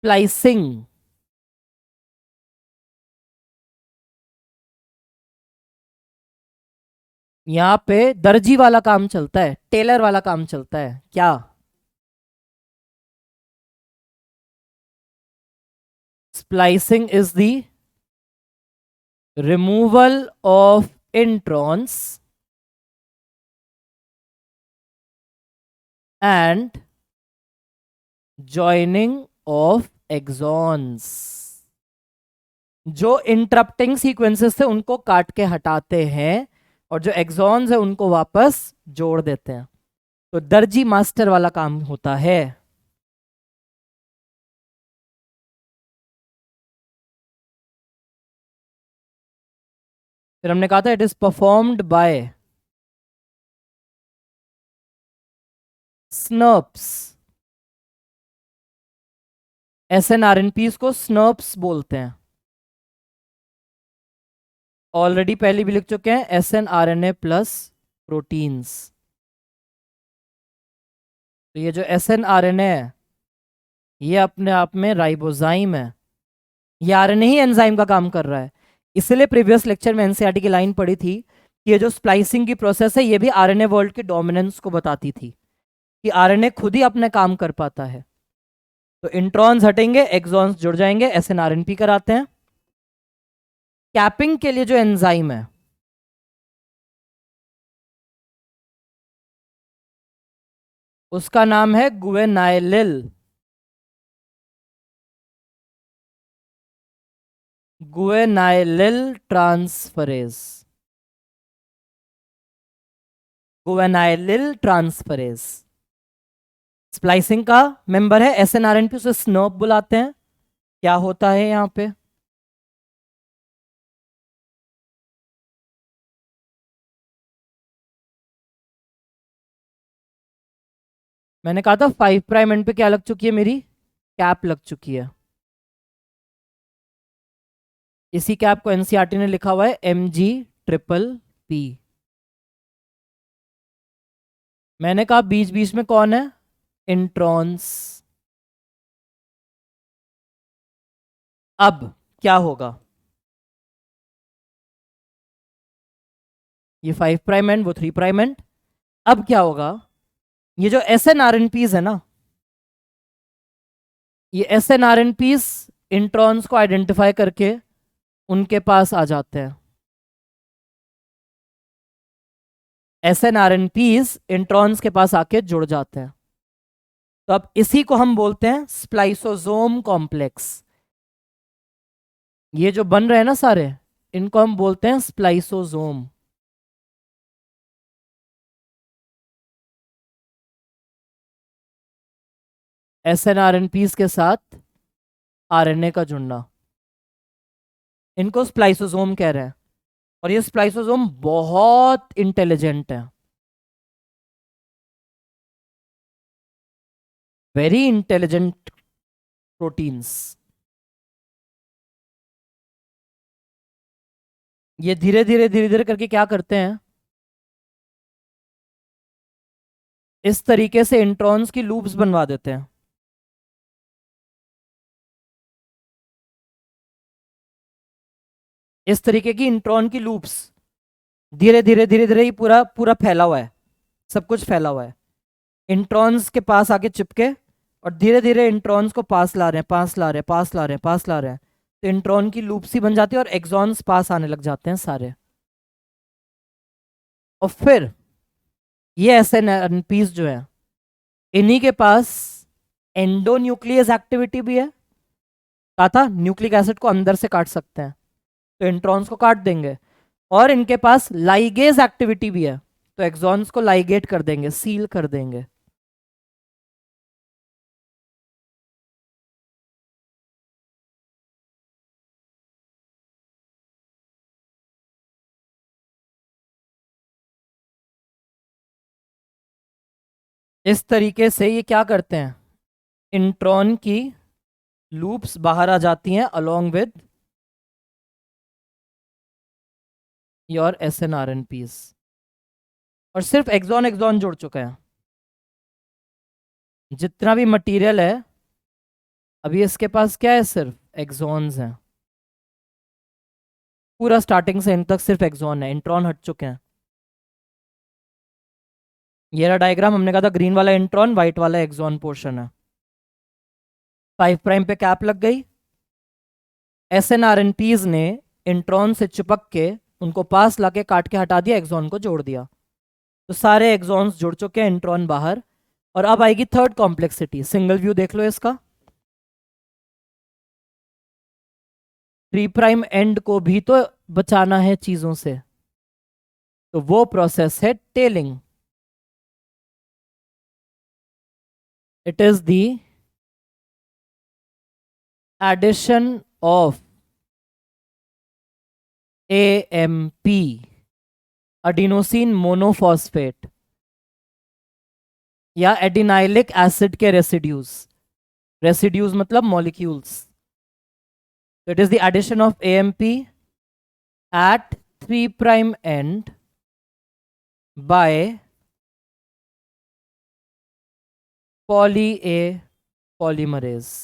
स्प्लाइसिंग। यहां पे दर्जी वाला काम चलता है, टेलर वाला काम चलता है, क्या? Splicing is the removal of introns and joining of exons। जो इंटरप्टिंग सीक्वेंसेस थे उनको काट के हटाते हैं और जो एक्सॉन्स है उनको वापस जोड़ देते हैं। तो दर्जी मास्टर वाला काम होता है। फिर हमने कहा था it is performed by snurps. SNRNPs को स्नर्प्स बोलते हैं, ऑलरेडी पहले भी लिख चुके हैं, SNRNA प्लस प्रोटीन्स। तो ये जो SNRNA है ये अपने आप में राइबोजाइम है, ये आरएनए ही एंजाइम का काम कर रहा है। इसलिए प्रीवियस लेक्चर में एनसीईआरटी की लाइन पढ़ी थी कि ये जो स्प्लाइसिंग की प्रोसेस है ये भी आरएनए वर्ल्ड के डोमिनेंस को बताती थी। कि आरएनए खुद ही अपने काम कर पाता है। तो इंट्रॉन्स हटेंगे, एक्सॉन्स जुड़ जाएंगे, एसएनआरएनपी कराते हैं। कैपिंग के लिए जो एंजाइम है उसका नाम है गुएनाइलिल। गुएनाइलिल ट्रांसफरेज। गुएनाइलिल ट्रांसफरेज स्प्लाइसिंग का मेंबर है। एसएनआरएनपी उसे स्नर्प बुलाते हैं। क्या होता है यहाँ पे? मैंने कहा था 5 प्राइम एंड पे क्या लग चुकी है, मेरी कैप लग चुकी है। इसी कैप को एनसीईआरटी ने लिखा हुआ है MG पी। मैंने कहा बीच बीच में कौन है? इंट्रॉन्स। अब क्या होगा? ये 5 प्राइम एंड, वो 3 प्राइम एंड। अब क्या होगा? ये जो SNRNPs है ना, ये SNRNPs इंट्रॉन्स को आइडेंटिफाई करके उनके पास आ जाते हैं। SNRNPs इंट्रॉन्स के पास आके जुड़ जाते हैं। तो अब इसी को हम बोलते हैं स्प्लाइसोसोम कॉम्प्लेक्स। ये जो बन रहे हैं ना सारे, इनको हम बोलते हैं स्प्लाइसोसोम। SNRNPs के साथ आरएनए का जुड़ना, इनको स्प्लाइसोसोम कह रहे हैं। और ये स्प्लाइसोसोम बहुत इंटेलिजेंट है, वेरी इंटेलिजेंट प्रोटीन्स। ये धीरे धीरे करके क्या करते हैं, इस तरीके से इंट्रॉन्स की लूप्स बनवा देते हैं। इस तरीके की इंट्रॉन की लूप्स धीरे धीरे ही पूरा पूरा फैला हुआ है, सब कुछ फैला हुआ है। इंट्रॉन्स के पास आके चिपके और धीरे धीरे इंट्रॉन्स को पास ला रहे हैं, पास ला रहे हैं, पास ला रहे हैं, पास ला रहे हैं। तो इंट्रॉन की लूप्स ही बन जाती है और एक्सॉन्स पास आने लग जाते हैं सारे। और फिर ये एसएनआरएनपीज जो है, इन्हीं के पास एंडोन्यूक्लियस एक्टिविटी भी है। कहा था न्यूक्लिक एसिड को अंदर से काट सकते हैं, तो इंट्रॉन्स को काट देंगे। और इनके पास लाइगेज एक्टिविटी भी है, तो एक्सॉन्स को लाइगेट कर देंगे, सील कर देंगे। इस तरीके से ये क्या करते हैं, इंट्रॉन की लूप्स बाहर आ जाती हैं अलोंग विद योर SNRNPs। और सिर्फ एक्सॉन एक्सॉन जुड़ चुका है, जितना भी मटेरियल है अभी इसके पास क्या है, सिर्फ एक्सॉन्स हैं। पूरा स्टार्टिंग से एंड तक सिर्फ एक्सॉन है, इंट्रॉन हट चुके हैं। ये रहा डायग्राम, हमने कहा था ग्रीन वाला इंट्रॉन, व्हाइट वाला एक्सॉन पोर्शन है। 5 प्राइम पे कैप लग गई। SNRNPs ने इंट्रॉन से चिपक के उनको पास लाके काट के हटा दिया, एक्सॉन को जोड़ दिया। तो सारे एक्सॉन्स जुड़ चुके हैं, इंट्रॉन बाहर। और अब आएगी थर्ड कॉम्प्लेक्सिटी, सिंगल व्यू देख लो इसका। 3 प्राइम एंड को भी तो बचाना है चीजों से, तो वो प्रोसेस है tailing. It is the addition of AMP, adenosine monophosphate, या एडिनाइलिक एसिड के रेसिड्यूज। रेसिड्यूज मतलब molecules. It is the addition of AMP at 3 prime end by poly A polymerase।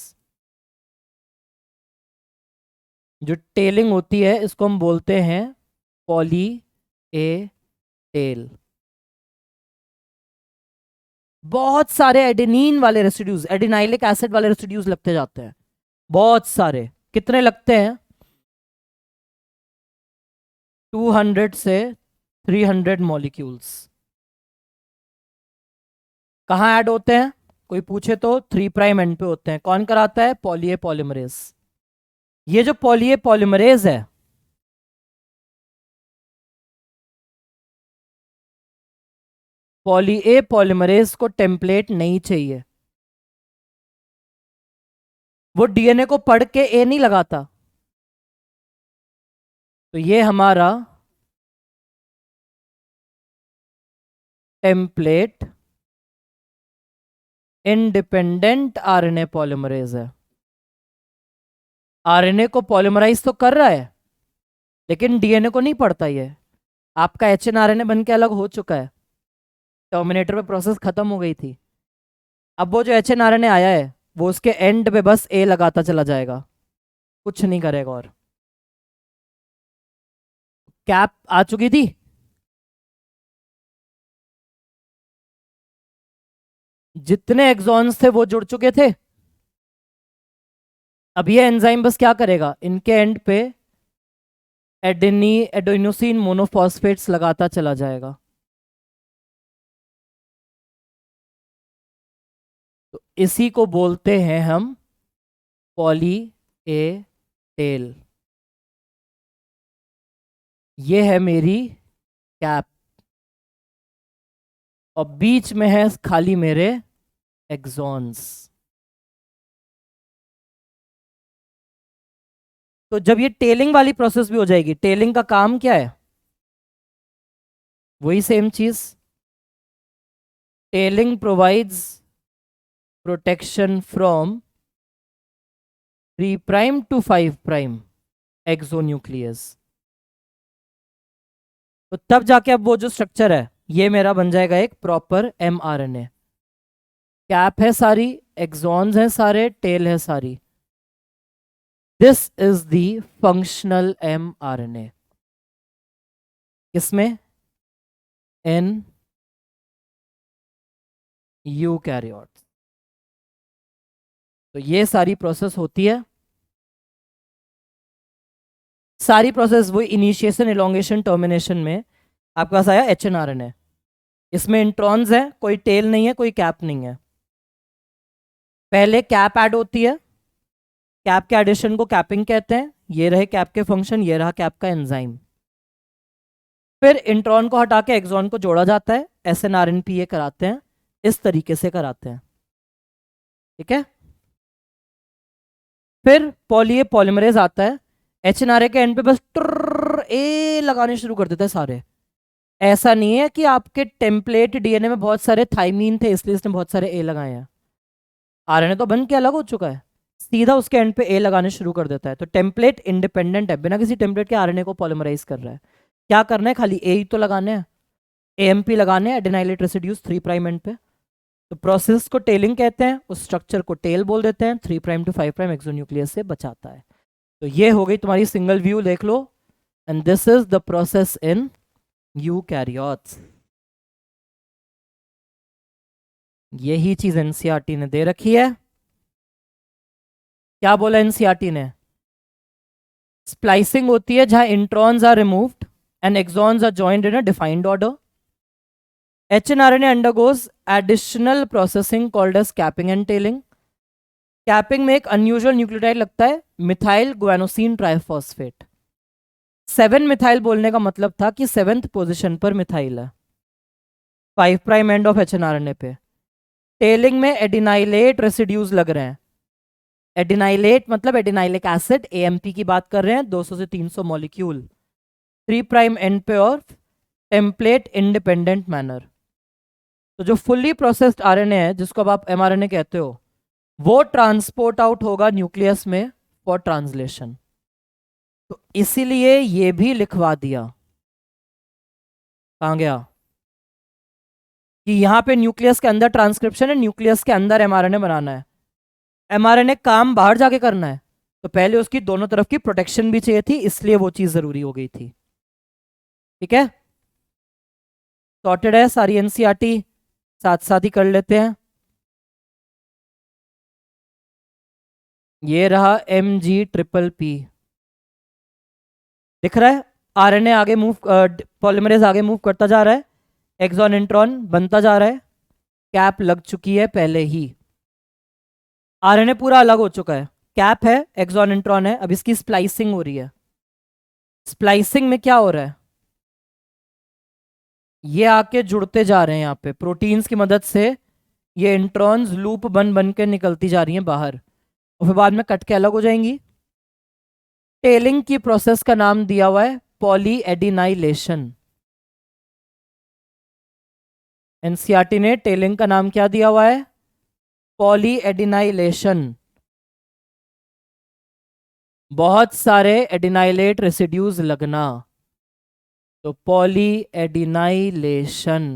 जो टेलिंग होती है इसको हम बोलते हैं पॉली ए टेल। बहुत सारे एडेनिन वाले रेसिड्यूज, एडिनाइलिक एसिड वाले रेसिड्यूज लगते जाते हैं, बहुत सारे। कितने लगते हैं? 200 से 300 मॉलिक्यूल्स। कहाँ ऐड होते हैं? कोई पूछे तो 3 प्राइम एंड पे होते हैं। कौन कराता है? Poly A polymerase. ये जो पॉली ए पॉलीमरेज है, पॉली ए पॉलीमरेज को टेम्पलेट नहीं चाहिए। वो डीएनए को पढ़ के ए नहीं लगाता। तो ये हमारा टेम्पलेट इंडिपेंडेंट आरएनए पॉलीमरेज है। आरएनए को पॉलीमराइज तो कर रहा है, लेकिन डीएनए को नहीं पढ़ता। ये आपका एचएनआरएनए बन के अलग हो चुका है, टर्मिनेटर पे प्रोसेस खत्म हो गई थी। अब वो जो एचएनआरएनए आया है, वो उसके एंड पे बस ए लगाता चला जाएगा, कुछ नहीं करेगा। और कैप आ चुकी थी। जितने एक्सॉन्स थे वो जुड़ चुके थे। अब ये एंजाइम बस क्या करेगा, इनके एंड पे एडेनोसिन मोनोफॉस्फेट्स लगाता चला जाएगा। तो इसी को बोलते हैं हम पॉली ए टेल। ये है मेरी कैप, और बीच में है खाली मेरे एक्सॉन्स। तो जब ये टेलिंग वाली प्रोसेस भी हो जाएगी, टेलिंग का काम क्या है? वही सेम चीज। Tailing provides protection from 3 prime to 5 prime exonuclease. तो तब जाके अब वो जो स्ट्रक्चर है, ये मेरा बन जाएगा एक प्रॉपर mRNA। कैप है सारी, एक्सॉन्स हैं सारे, टेल है सारी। This is the functional mRNA। किसमें? In eukaryotes. तो ये सारी प्रोसेस होती है, सारी प्रोसेस वही इनिशिएशन, इलोंगेशन, टर्मिनेशन में आपके पास आया एचएनआरएनए। इसमें इंट्रॉन्स है, कोई टेल नहीं है, कोई कैप नहीं है। पहले कैप ऐड होती है, कैप के एडिशन को कैपिंग कहते हैं। ये रहे कैप के फंक्शन, ये रहा कैप का एंजाइम। फिर इंट्रॉन को हटा के एक्सॉन को जोड़ा जाता है, एसएनआरएनपीए कराते हैं, इस तरीके से कराते हैं। ठीक है। फिर पॉली ए पॉलीमरेज आता है, एचएनआरए के एंड पे बस ए लगाने शुरू कर देता है सारे। ऐसा नहीं है कि आपके टेम्पलेट डीएनए में बहुत सारे थाइमीन थे इसलिए इसने बहुत सारे ए लगाए हैं। आरएनए तो बन के अलग हो चुका है, सीधा उसके एंड पे ए लगाने शुरू कर देता है। तो टेम्पलेट इंडिपेंडेंट है, बिना किसी टेम्पलेट के आरएनए को पॉलीमराइज कर रहा है। क्या करना है? खाली ए ही तो लगाने हैं, एएमपी लगाने हैं, एडेनाइलेट रेसिड्यूज 3 प्राइम एंड पे। तो प्रोसेस को टेलिंग कहते हैं, उस स्ट्रक्चर को टेल बोल देते हैं। 3 प्राइम टू 5 प्राइम एक्सोन्यूक्लियस से बचाता है। तो ये हो गई तुम्हारी सिंगल व्यू, देख लो। And this is the process in eukaryotes. यही चीज एनसीईआरटी ने दे रखी है। क्या बोला एनसीईआरटी ने? स्प्लाइसिंग होती है जहां introns are removed and exons are joined in a defined order. HNRNA undergoes additional processing called as capping and tailing. Capping में एक अनयूजुअल न्यूक्लियोटाइड लगता है, मिथाइल ग्वानोसिन ट्राइफॉस्फेट। 7 मिथाइल बोलने का मतलब था कि 7th पोजीशन पर मिथाइल है, 5 प्राइम एंड ऑफ एचएनआरएनए पे। टेलिंग में एडिनाइलेट रेसिड्यूज लग रहे हैं। एडिनाइलेट मतलब एडिनाइलिक एसिड, एएमपी की बात कर रहे हैं, 200 से 300 मॉलिक्यूल 3 प्राइम एंड पे और टेम्पलेट इंडिपेंडेंट मैनर। तो जो फुल्ली प्रोसेस्ड आरएनए है, जिसको अब आप एमआरएनए कहते हो, वो ट्रांसपोर्ट आउट होगा न्यूक्लियस में फॉर ट्रांसलेशन। तो इसीलिए ये भी लिखवा दिया। कहां गया? कि यहां पे न्यूक्लियस के अंदर ट्रांसक्रिप्शन है, न्यूक्लियस के अंदर एमआरएनए बनाना है। एमआरएनए काम बाहर जाके करना है, तो पहले उसकी दोनों तरफ की प्रोटेक्शन भी चाहिए थी, इसलिए वो चीज जरूरी हो गई थी। ठीक है, सॉर्टेड है सारी एनसीईआरटी, साथ साथ ही कर लेते हैं। ये रहा MG+P, दिख रहा है? आरएनए आगे मूव, पॉलीमरेज आगे मूव करता जा रहा है, एक्सॉन इंट्रॉन बनता जा रहा है, कैप लग चुकी है पहले ही, आरएनए पूरा अलग हो चुका है, कैप है, एक्सॉन इंट्रॉन है, अब इसकी स्प्लाइसिंग हो रही है। स्प्लाइसिंग में क्या हो रहा है, ये आके जुड़ते जा रहे हैं यहाँ पे प्रोटीन्स की मदद से, ये इंट्रॉन्स लूप बन बन के निकलती जा रही हैं बाहर और फिर बाद में कट के अलग हो जाएंगी। टेलिंग की प्रोसेस का नाम दिया हुआ है पॉली एडिनाइलेशन। एनसीईआरटी ने टेलिंग का नाम क्या दिया हुआ है? Poly adenylation. बहुत सारे एडिनाइलेट रेसिड्यूज लगना, तो पॉली एडिनाइलेशन।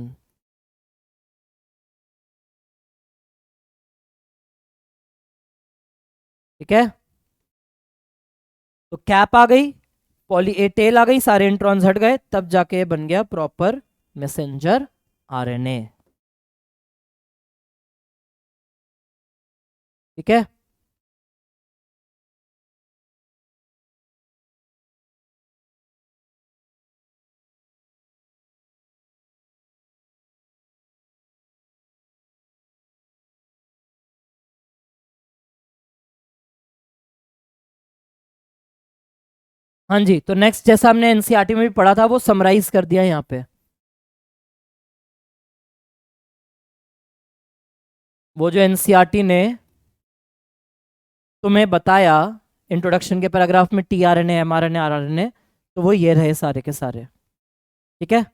ठीक है, तो कैप आ गई, पॉली ए टेल आ गई, सारे इंट्रॉन्स हट गए, तब जाके बन गया प्रॉपर मैसेंजर आरएनए। ठीक है, हाँ जी। तो नेक्स्ट, जैसा हमने एनसीईआरटी में भी पढ़ा था, वो समराइज कर दिया यहाँ पे। वो जो एनसीईआरटी ने तुम्हें बताया इंट्रोडक्शन के पैराग्राफ में, टीआरएनए, एमआरएनए, आरआरएनए, तो वो ये रहे सारे के सारे। ठीक है,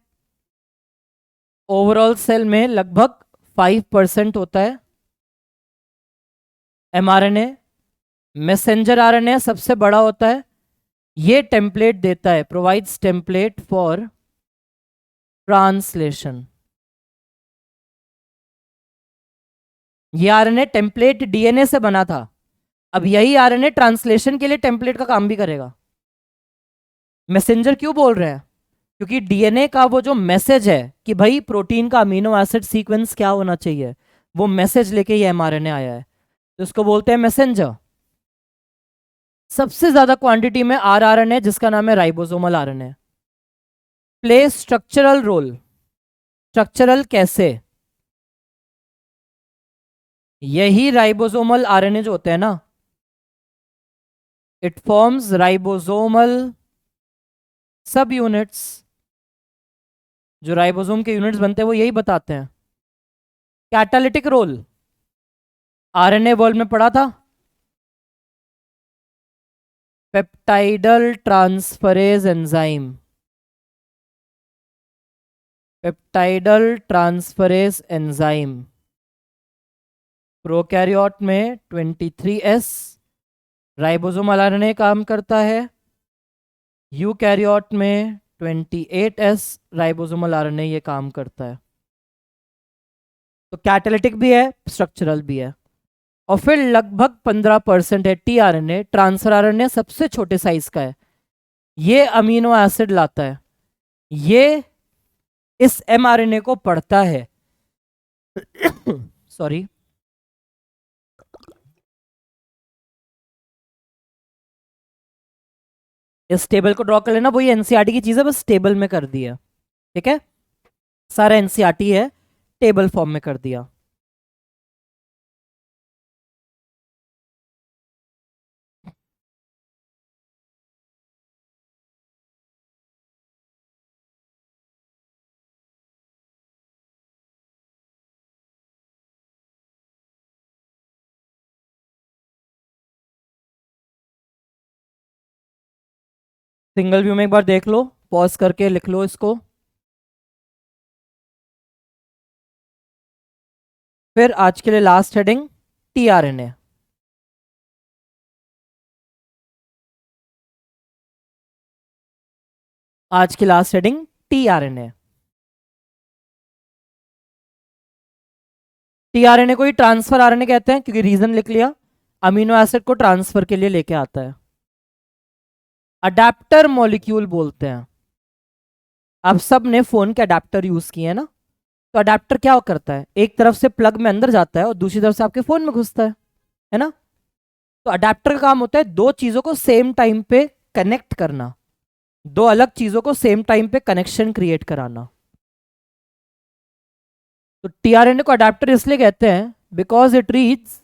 ओवरऑल सेल में लगभग 5% होता है एमआरएनए। मैसेंजर आरएनए सबसे बड़ा होता है, ये टेम्पलेट देता है, प्रोवाइड्स टेम्पलेट फॉर ट्रांसलेशन। ये आरएनए टेम्पलेट डीएनए से बना था, अब यही आरएनए ट्रांसलेशन के लिए टेम्पलेट का काम भी करेगा। मैसेंजर क्यों बोल रहे हैं? क्योंकि डीएनए का वो जो मैसेज है कि भाई प्रोटीन का अमीनो एसिड सीक्वेंस क्या होना चाहिए, वो मैसेज लेके ये एमआरएनए आया है, तो इसको बोलते हैं मैसेंजर। सबसे ज्यादा क्वांटिटी में आरआरएनए, जिसका नाम है ribosomal RNA, play structural role. Structural कैसे? यही राइबोसोमल आरएनए जो होते हैं ना, it forms ribosomal sub units. जो राइबोसोम के यूनिट्स बनते हैं वो यही बताते हैं। कैटालिटिक रोल आरएनए वर्ल्ड में पढ़ा था, peptidyl transferase enzyme. Peptidyl transferase enzyme prokaryote में 23S राइबोसोमल आरएनए काम करता है, यूकैरियोट में 28S राइबोसोमल आरएनए ये काम करता है। तो कैटालिटिक भी है, स्ट्रक्चरल भी है। और फिर लगभग 15% है टीआरएनए, ट्रांसफर आरएनए सबसे छोटे साइज का है, ये अमीनो एसिड लाता है, ये इस एमआरएनए को पढ़ता है सॉरी, इस टेबल को ड्रॉ कर लेना, वो ये एनसीईआरटी की चीज है, बस टेबल में कर दी है। ठीक है, सारा एनसीईआरटी है, टेबल फॉर्म में कर दिया। सिंगल व्यू में एक बार देख लो, पॉज करके लिख लो इसको। फिर आज के लिए लास्ट हेडिंग टीआरएनए। आज की लास्ट हेडिंग टीआरएनए। टीआरएनए को ही ट्रांसफर आरएनए कहते हैं, क्योंकि रीजन लिख लिया, अमीनो एसिड को ट्रांसफर के लिए लेके आता है। अडेप्टर मॉलिक्यूल बोलते हैं। आप सब ने फोन के अडेप्टर यूज किए हैं ना, तो अडेप्टर क्या करता है, एक तरफ से प्लग में अंदर जाता है और दूसरी तरफ से आपके फोन में घुसता है ना। तो अडेप्टर का काम होता है दो चीजों को सेम टाइम पे कनेक्ट करना, दो अलग चीजों को सेम टाइम पे कनेक्शन क्रिएट कराना। तो टीआरएनए को अडेप्टर इसलिए कहते हैं because it reads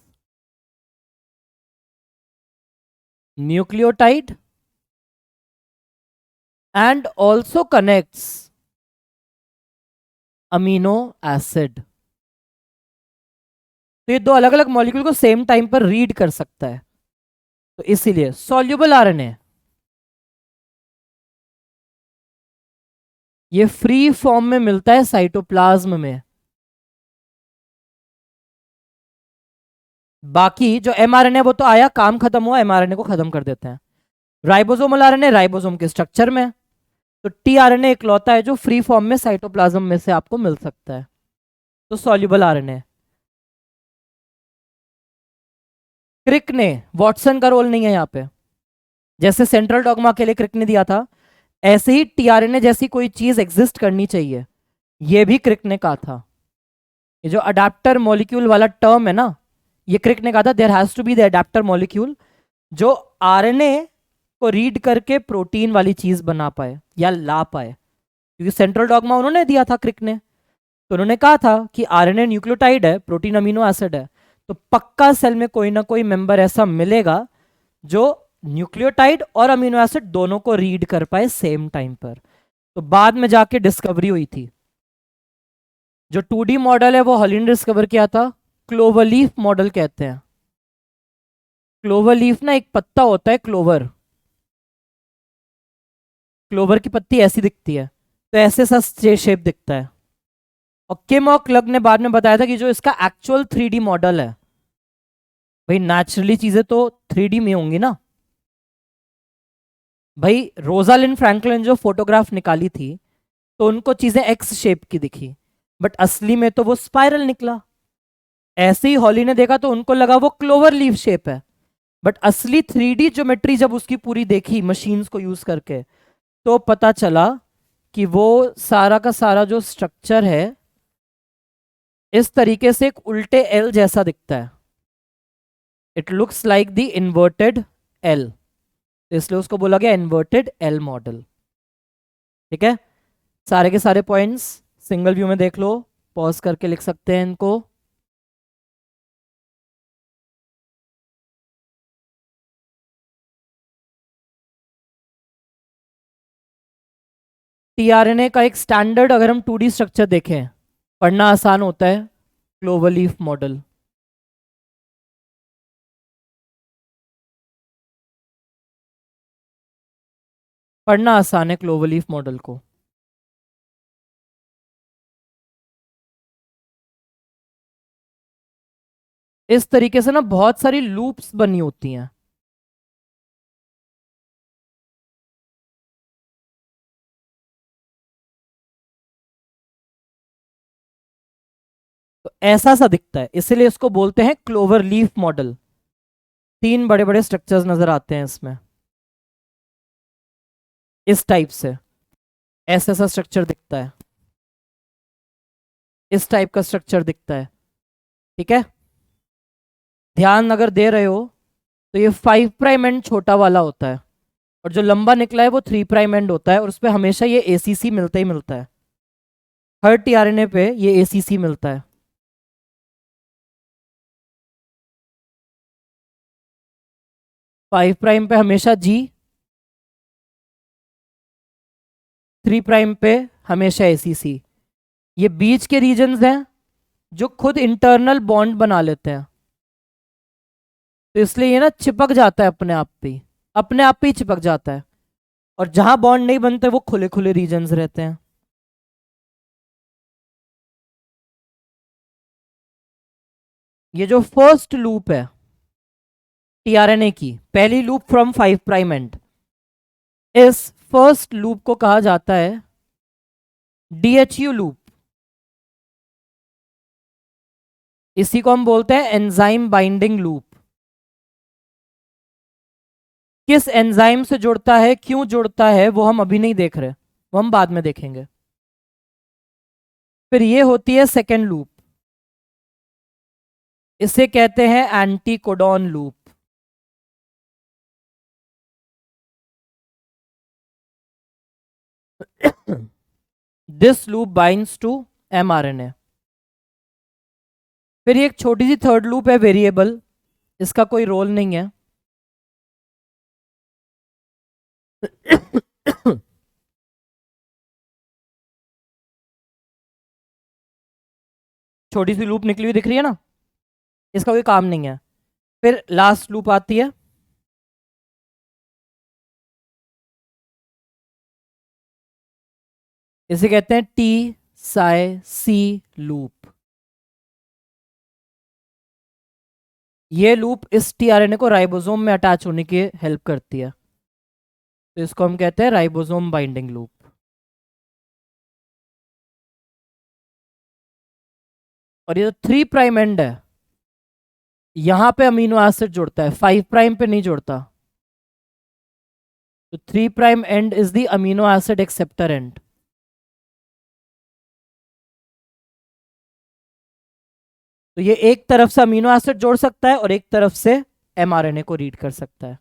nucleotide and also connects amino acid. तो ये दो अलग अलग मॉलिक्यूल को सेम टाइम पर रीड कर सकता है, तो इसीलिए सॉल्युबल आरएनए ये फ्री फॉर्म में मिलता है साइटोप्लाज्म में। बाकी जो एमआरएनए वो तो आया, काम खत्म हुआ, एमआरएनए को खत्म कर देते हैं। राइबोसोमल आरएनए राइबोसोम के स्ट्रक्चर में, तो टीआरएनए इकलौता है जो फ्री फॉर्म में साइटोप्लाज्म में से आपको मिल सकता है, तो सॉल्युबल आरएनए। क्रिक ने, वॉटसन का रोल नहीं है यहाँ पे, जैसे सेंट्रल डॉगमा के लिए क्रिक ने दिया था, ऐसे ही टीआरएनए जैसी कोई चीज एग्जिस्ट करनी चाहिए, ये भी क्रिक ने कहा था। ये जो अडेप्टर मॉलिक्यूल वाला टर्म है ना, ये क्रिक ने कहा था there has to be the adapter molecule जो आरएनए को रीड करके प्रोटीन वाली चीज बना पाए या ला पाए, क्योंकि सेंट्रल डॉगमा उन्होंने दिया था क्रिक ने। तो उन्होंने कहा था कि आरएनए न्यूक्लियोटाइड है, प्रोटीन अमीनो एसिड है, तो पक्का सेल में कोई ना कोई मेंबर ऐसा मिलेगा जो न्यूक्लियोटाइड और अमीनो एसिड दोनों को रीड कर पाए सेम टाइम पर। तो बाद में जाके डिस्कवरी हुई थी, जो 2D मॉडल है वो हॉली ने डिस्कवर किया था, क्लोवरलीफ मॉडल कहते हैं। क्लोवरलीफ ना एक पत्ता होता है क्लोवर, क्लोवर की पत्ती ऐसी दिखती है, तो ऐसे सा शेप दिखता है। और किम और क्लग ने बाद में बताया था कि जो इसका एक्चुअल 3D मॉडल है, भाई नेचुरली चीजें तो 3D में होंगी ना। भाई रोजालिन फ्रैंकलिन जो फोटोग्राफ निकाली थी तो उनको चीजें एक्स शेप की दिखी, बट असली में तो वो स्पाइरल निकला। ऐसे ही हॉली ने देखा तो उनको लगा वो क्लोवर लीफ शेप है, बट असली 3D ज्योमेट्री जब उसकी पूरी देखी मशीन्स को यूज करके, तो पता चला कि वो सारा का सारा जो स्ट्रक्चर है इस तरीके से एक उल्टे एल जैसा दिखता है। It looks like the inverted L, इसलिए उसको बोला गया इन्वर्टेड एल मॉडल। ठीक है, सारे के सारे पॉइंट्स सिंगल व्यू में देख लो, पॉज करके लिख सकते हैं इनको। टीआरएनए का एक स्टैंडर्ड अगर हम 2D स्ट्रक्चर देखें, पढ़ना आसान होता है, क्लोवरलीफ मॉडल। पढ़ना आसान है क्लोवरलीफ मॉडल को। इस तरीके से ना बहुत सारी लूप्स बनी होती हैं। तो ऐसा सा दिखता है, इसलिए इसको बोलते हैं क्लोवर लीफ मॉडल। तीन बड़े बड़े स्ट्रक्चर्स नजर आते हैं इसमें, इस टाइप से ऐसा सा स्ट्रक्चर दिखता है, इस टाइप का स्ट्रक्चर दिखता है। ठीक है, ध्यान अगर दे रहे हो तो ये 5' एंड छोटा वाला होता है, और जो लंबा निकला है वो 3' एंड होता है, और उस पर हमेशा ये ACC मिलता ही मिलता है। हर टीआरएनए पे ये ACC मिलता है। 5' पे हमेशा G, 3' पे हमेशा ACC। ये बीच के रीजन्स हैं जो खुद इंटरनल बॉन्ड बना लेते हैं, तो इसलिए ये ना चिपक जाता है अपने आप पे ही, अपने आप पे ही चिपक जाता है। और जहां बॉन्ड नहीं बनते वो खुले खुले रीजन्स रहते हैं। ये जो फर्स्ट लूप है टीआरएनए की, पहली लूप फ्रॉम 5' एंड, इस फर्स्ट लूप को कहा जाता है DHU लूप। इसी को हम बोलते हैं एंजाइम बाइंडिंग लूप। किस एंजाइम से जुड़ता है, क्यों जुड़ता है, वो हम अभी नहीं देख रहे, वो हम बाद में देखेंगे। फिर ये होती है सेकेंड लूप, इसे कहते हैं anti codon loop. This loop binds to mRNA। फिर ये एक छोटी सी थर्ड लूप है वेरिएबल, इसका कोई रोल नहीं है। छोटी सी लूप निकली हुई दिख रही है ना, इसका कोई काम नहीं है। फिर लास्ट लूप आती है, इसे कहते हैं टी साई सी लूप। ये लूप इस टीआरएनए को राइबोसोम में अटैच होने की हेल्प करती है, तो इसको हम कहते हैं राइबोसोम बाइंडिंग लूप। और ये जो 3 प्राइम एंड है, यहां पे अमीनो एसिड जुड़ता है, 5 प्राइम पे नहीं जुड़ता। तो 3 prime and is the amino acid acceptor and. तो ये एक तरफ से अमीनो एसिड जोड़ सकता है और एक तरफ से एमआरएनए को रीड कर सकता है।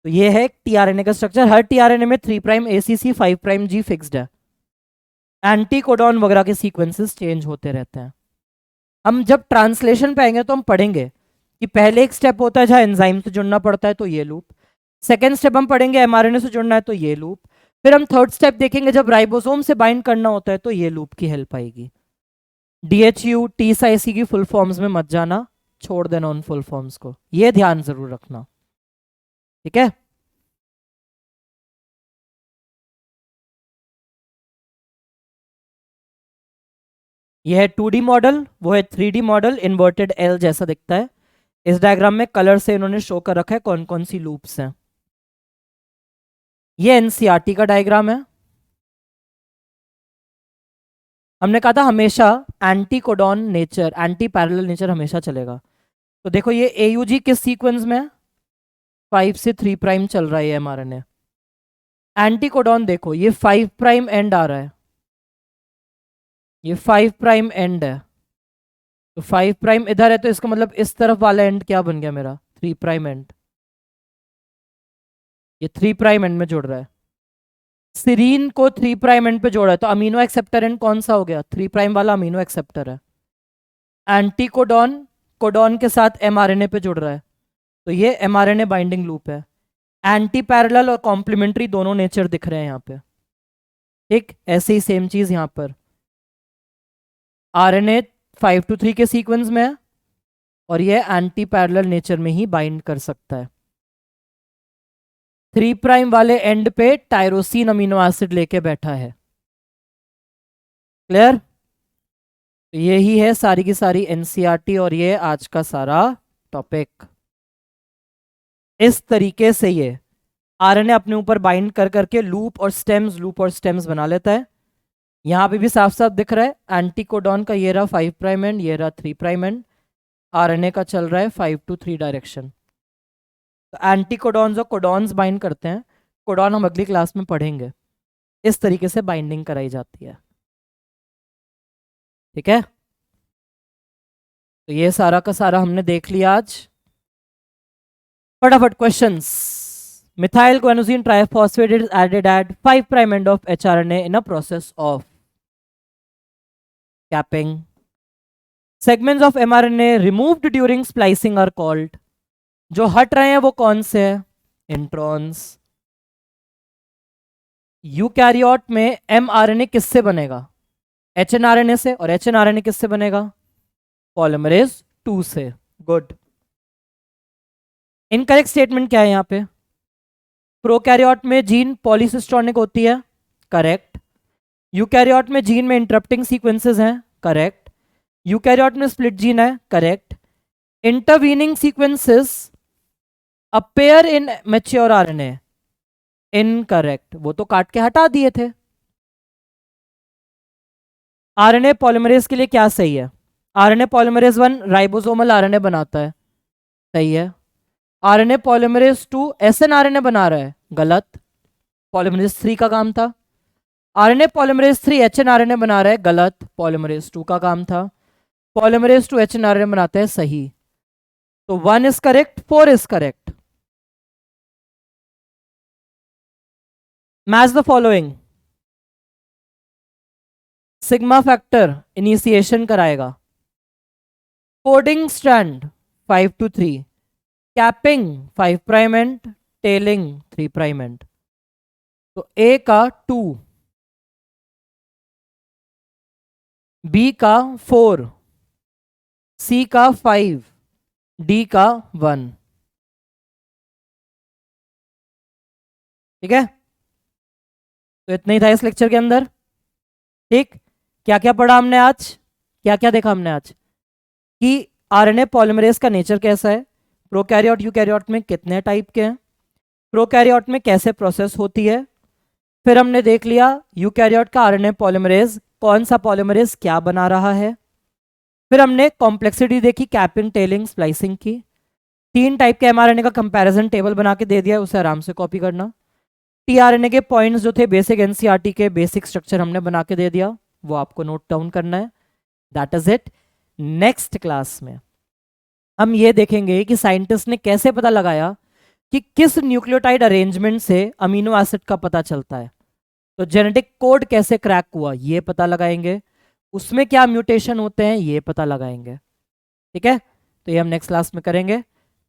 तो ये है टीआरएनए का स्ट्रक्चर। हर टीआरएनए में 3 प्राइम एसीसी 5 प्राइम जी फिक्स्ड है। एंटी कोडॉन वगैरह के सीक्वेंसेस चेंज होते रहते हैं। हम जब ट्रांसलेशन पे आएंगे तो हम पढ़ेंगे कि पहले एक स्टेप होता है जहाँ एंजाइम से जुड़ना पड़ता है, तो ये लूप। सेकेंड स्टेप हम पढ़ेंगे एमआरएनए से जुड़ना है, तो ये लूप। फिर हम थर्ड स्टेप देखेंगे जब राइबोसोम से बाइंड करना होता है, तो ये लूप की हेल्प आएगी। DHU TSIC की फुल फॉर्म्स में मत जाना, छोड़ देना उन फुल फॉर्म्स को, ये ध्यान जरूर रखना, ठीक है। यह है 2D मॉडल, वो है 3D मॉडल। इन्वर्टेड L जैसा दिखता है। इस डायग्राम में कलर से इन्होंने शो कर रखा है कौन कौन सी लूप्स हैं। ये एनसीईआरटी का डायग्राम है। हमने कहा था हमेशा anti codon nature, anti parallel nature हमेशा चलेगा। तो देखो ये AUG किस सीक्वेंस में है, 5 से 3 प्राइम चल रहा है एमआरएनए। एंटी कोडॉन देखो ये 5 प्राइम एंड आ रहा है, ये 5 प्राइम एंड है। तो 5 प्राइम इधर है, तो इसका मतलब इस तरफ वाला एंड क्या बन गया मेरा, 3 प्राइम एंड। ये 3 प्राइम एंड में जुड़ रहा है। सीरीन को 3 प्राइम एंड पे जोड़ा है, तो अमीनो एक्सेप्टर एंड कौन सा हो गया, 3 प्राइम वाला अमीनो एक्सेप्टर है। एंटी कोडॉन कोडॉन के साथ एमआरएनए पे जुड़ रहा है, तो ये एमआरएनए बाइंडिंग लूप है। एंटी पैरेलल और कॉम्प्लीमेंट्री दोनों नेचर दिख रहे हैं यहाँ पे, ठीक। ऐसे ही सेम चीज यहाँ पर RNA 5 to 3 के सीक्वेंस में है, और ये एंटी पैरेलल नेचर में ही बाइंड कर सकता है। 3 प्राइम वाले एंड पे टायरोसिन अमीनो एसिड लेके बैठा है, क्लियर। तो यही है सारी की सारी एनसीईआरटी और ये आज का सारा टॉपिक। इस तरीके से ये आरएनए अपने ऊपर बाइंड कर करके लूप और स्टेम्स बना लेता है। यहाँ पे भी साफ साफ दिख रहा है एंटी कोडॉन का ये रहा 5 प्राइम एंड, ये रहा 3 प्राइम एंड। आरएनए का चल रहा है 5 to 3 डायरेक्शन। तो एंटी कोडॉन्स और कोडॉन्स बाइंड करते हैं। कोडॉन हम अगली क्लास में पढ़ेंगे। इस तरीके से बाइंडिंग कराई जाती है, ठीक है। तो ये सारा का सारा हमने देख लिया आज। फटाफट questions. Methyl guanosine triphosphate is added at 5 prime end of HRNA in a process of capping. Segments of mRNA removed during splicing are called. जो हट रहे हैं वो कौन से हैं, इंट्रॉन्स। यूकैरियोट में एमआरएनए किससे बनेगा, एचएनआरएनए से, और एचएनआरएनए किससे बनेगा, पॉलीमरेज 2 से। गुड। इनकरेक्ट स्टेटमेंट क्या है यहाँ पे, प्रोकैरियोट में जीन पॉलीसिस्टोनिक होती है, करेक्ट। यूकैरियोट में जीन में इंटरप्टिंग सीक्वेंसेस हैं, करेक्ट। यूकैरियोट में स्प्लिट जीन है, correct. Intervening sequences appear in mature RNA, incorrect. वो तो काट के हटा दिए थे। आरएनए पॉलीमरेज के लिए क्या सही है, आरएनए पॉलीमरेज 1 राइबोसोमल आरएनए बनाता है, सही है। आरएनए पॉलीमरेज 2 एसएनआरएनए बना रहा है, गलत। पॉलीमरेज 3 का काम था। आरएनए पॉलीमरेज 3 एचएनआरएनए बना रहा है, गलत। पॉलीमरेज 2 का काम था। पॉलीमरेज 2 एचएनआरएनए बनाते हैं, सही। तो 1 is correct, 4 is correct. Match the following. Sigma factor initiation कराएगा। Coding strand 5 to 3, capping 5 prime end tailing 3 prime end. तो ए का 2, बी का 4, सी का 5, डी का 1। ठीक है, तो इतना ही था इस लेक्चर के अंदर। ठीक, क्या क्या पढ़ा हमने आज, क्या क्या देखा हमने आज कि आरएनए पॉलीमरेज का नेचर कैसा है, प्रोकैरियोट यूकैरियोट में कितने टाइप के हैं, प्रोकैरियोट में कैसे प्रोसेस होती है। फिर हमने देख लिया यूकैरियोट का आरएनए पॉलीमरेज कौन सा पॉलीमरेज क्या बना रहा है। फिर हमने कॉम्प्लेक्सिटी देखी, कैपिंग, टेलिंग, स्प्लाइसिंग की। 3 टाइप के एमआरएनए का कंपैरिजन टेबल बना के दे दिया है, उसे आराम से कॉपी करना। टीआरएनए के पॉइंट्स जो थे बेसिक एनसीईआरटी के बेसिक स्ट्रक्चर हमने बना के दे दिया, वो आपको नोट डाउन करना है। That is it. Next class में हम ये देखेंगे कि साइंटिस्ट ने कैसे पता लगाया कि किस न्यूक्लियोटाइड अरेंजमेंट से अमीनो एसिड का पता चलता है। तो जेनेटिक कोड कैसे क्रैक हुआ ये पता लगाएंगे, उसमें क्या म्यूटेशन होते हैं ये पता लगाएंगे। ठीक है, तो ये हम नेक्स्ट क्लास में करेंगे।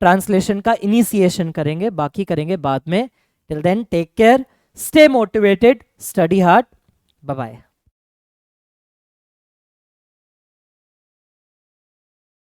ट्रांसलेशन का इनिशिएशन करेंगे, बाकी करेंगे बाद में। Till then take care, stay motivated, study hard, bye bye.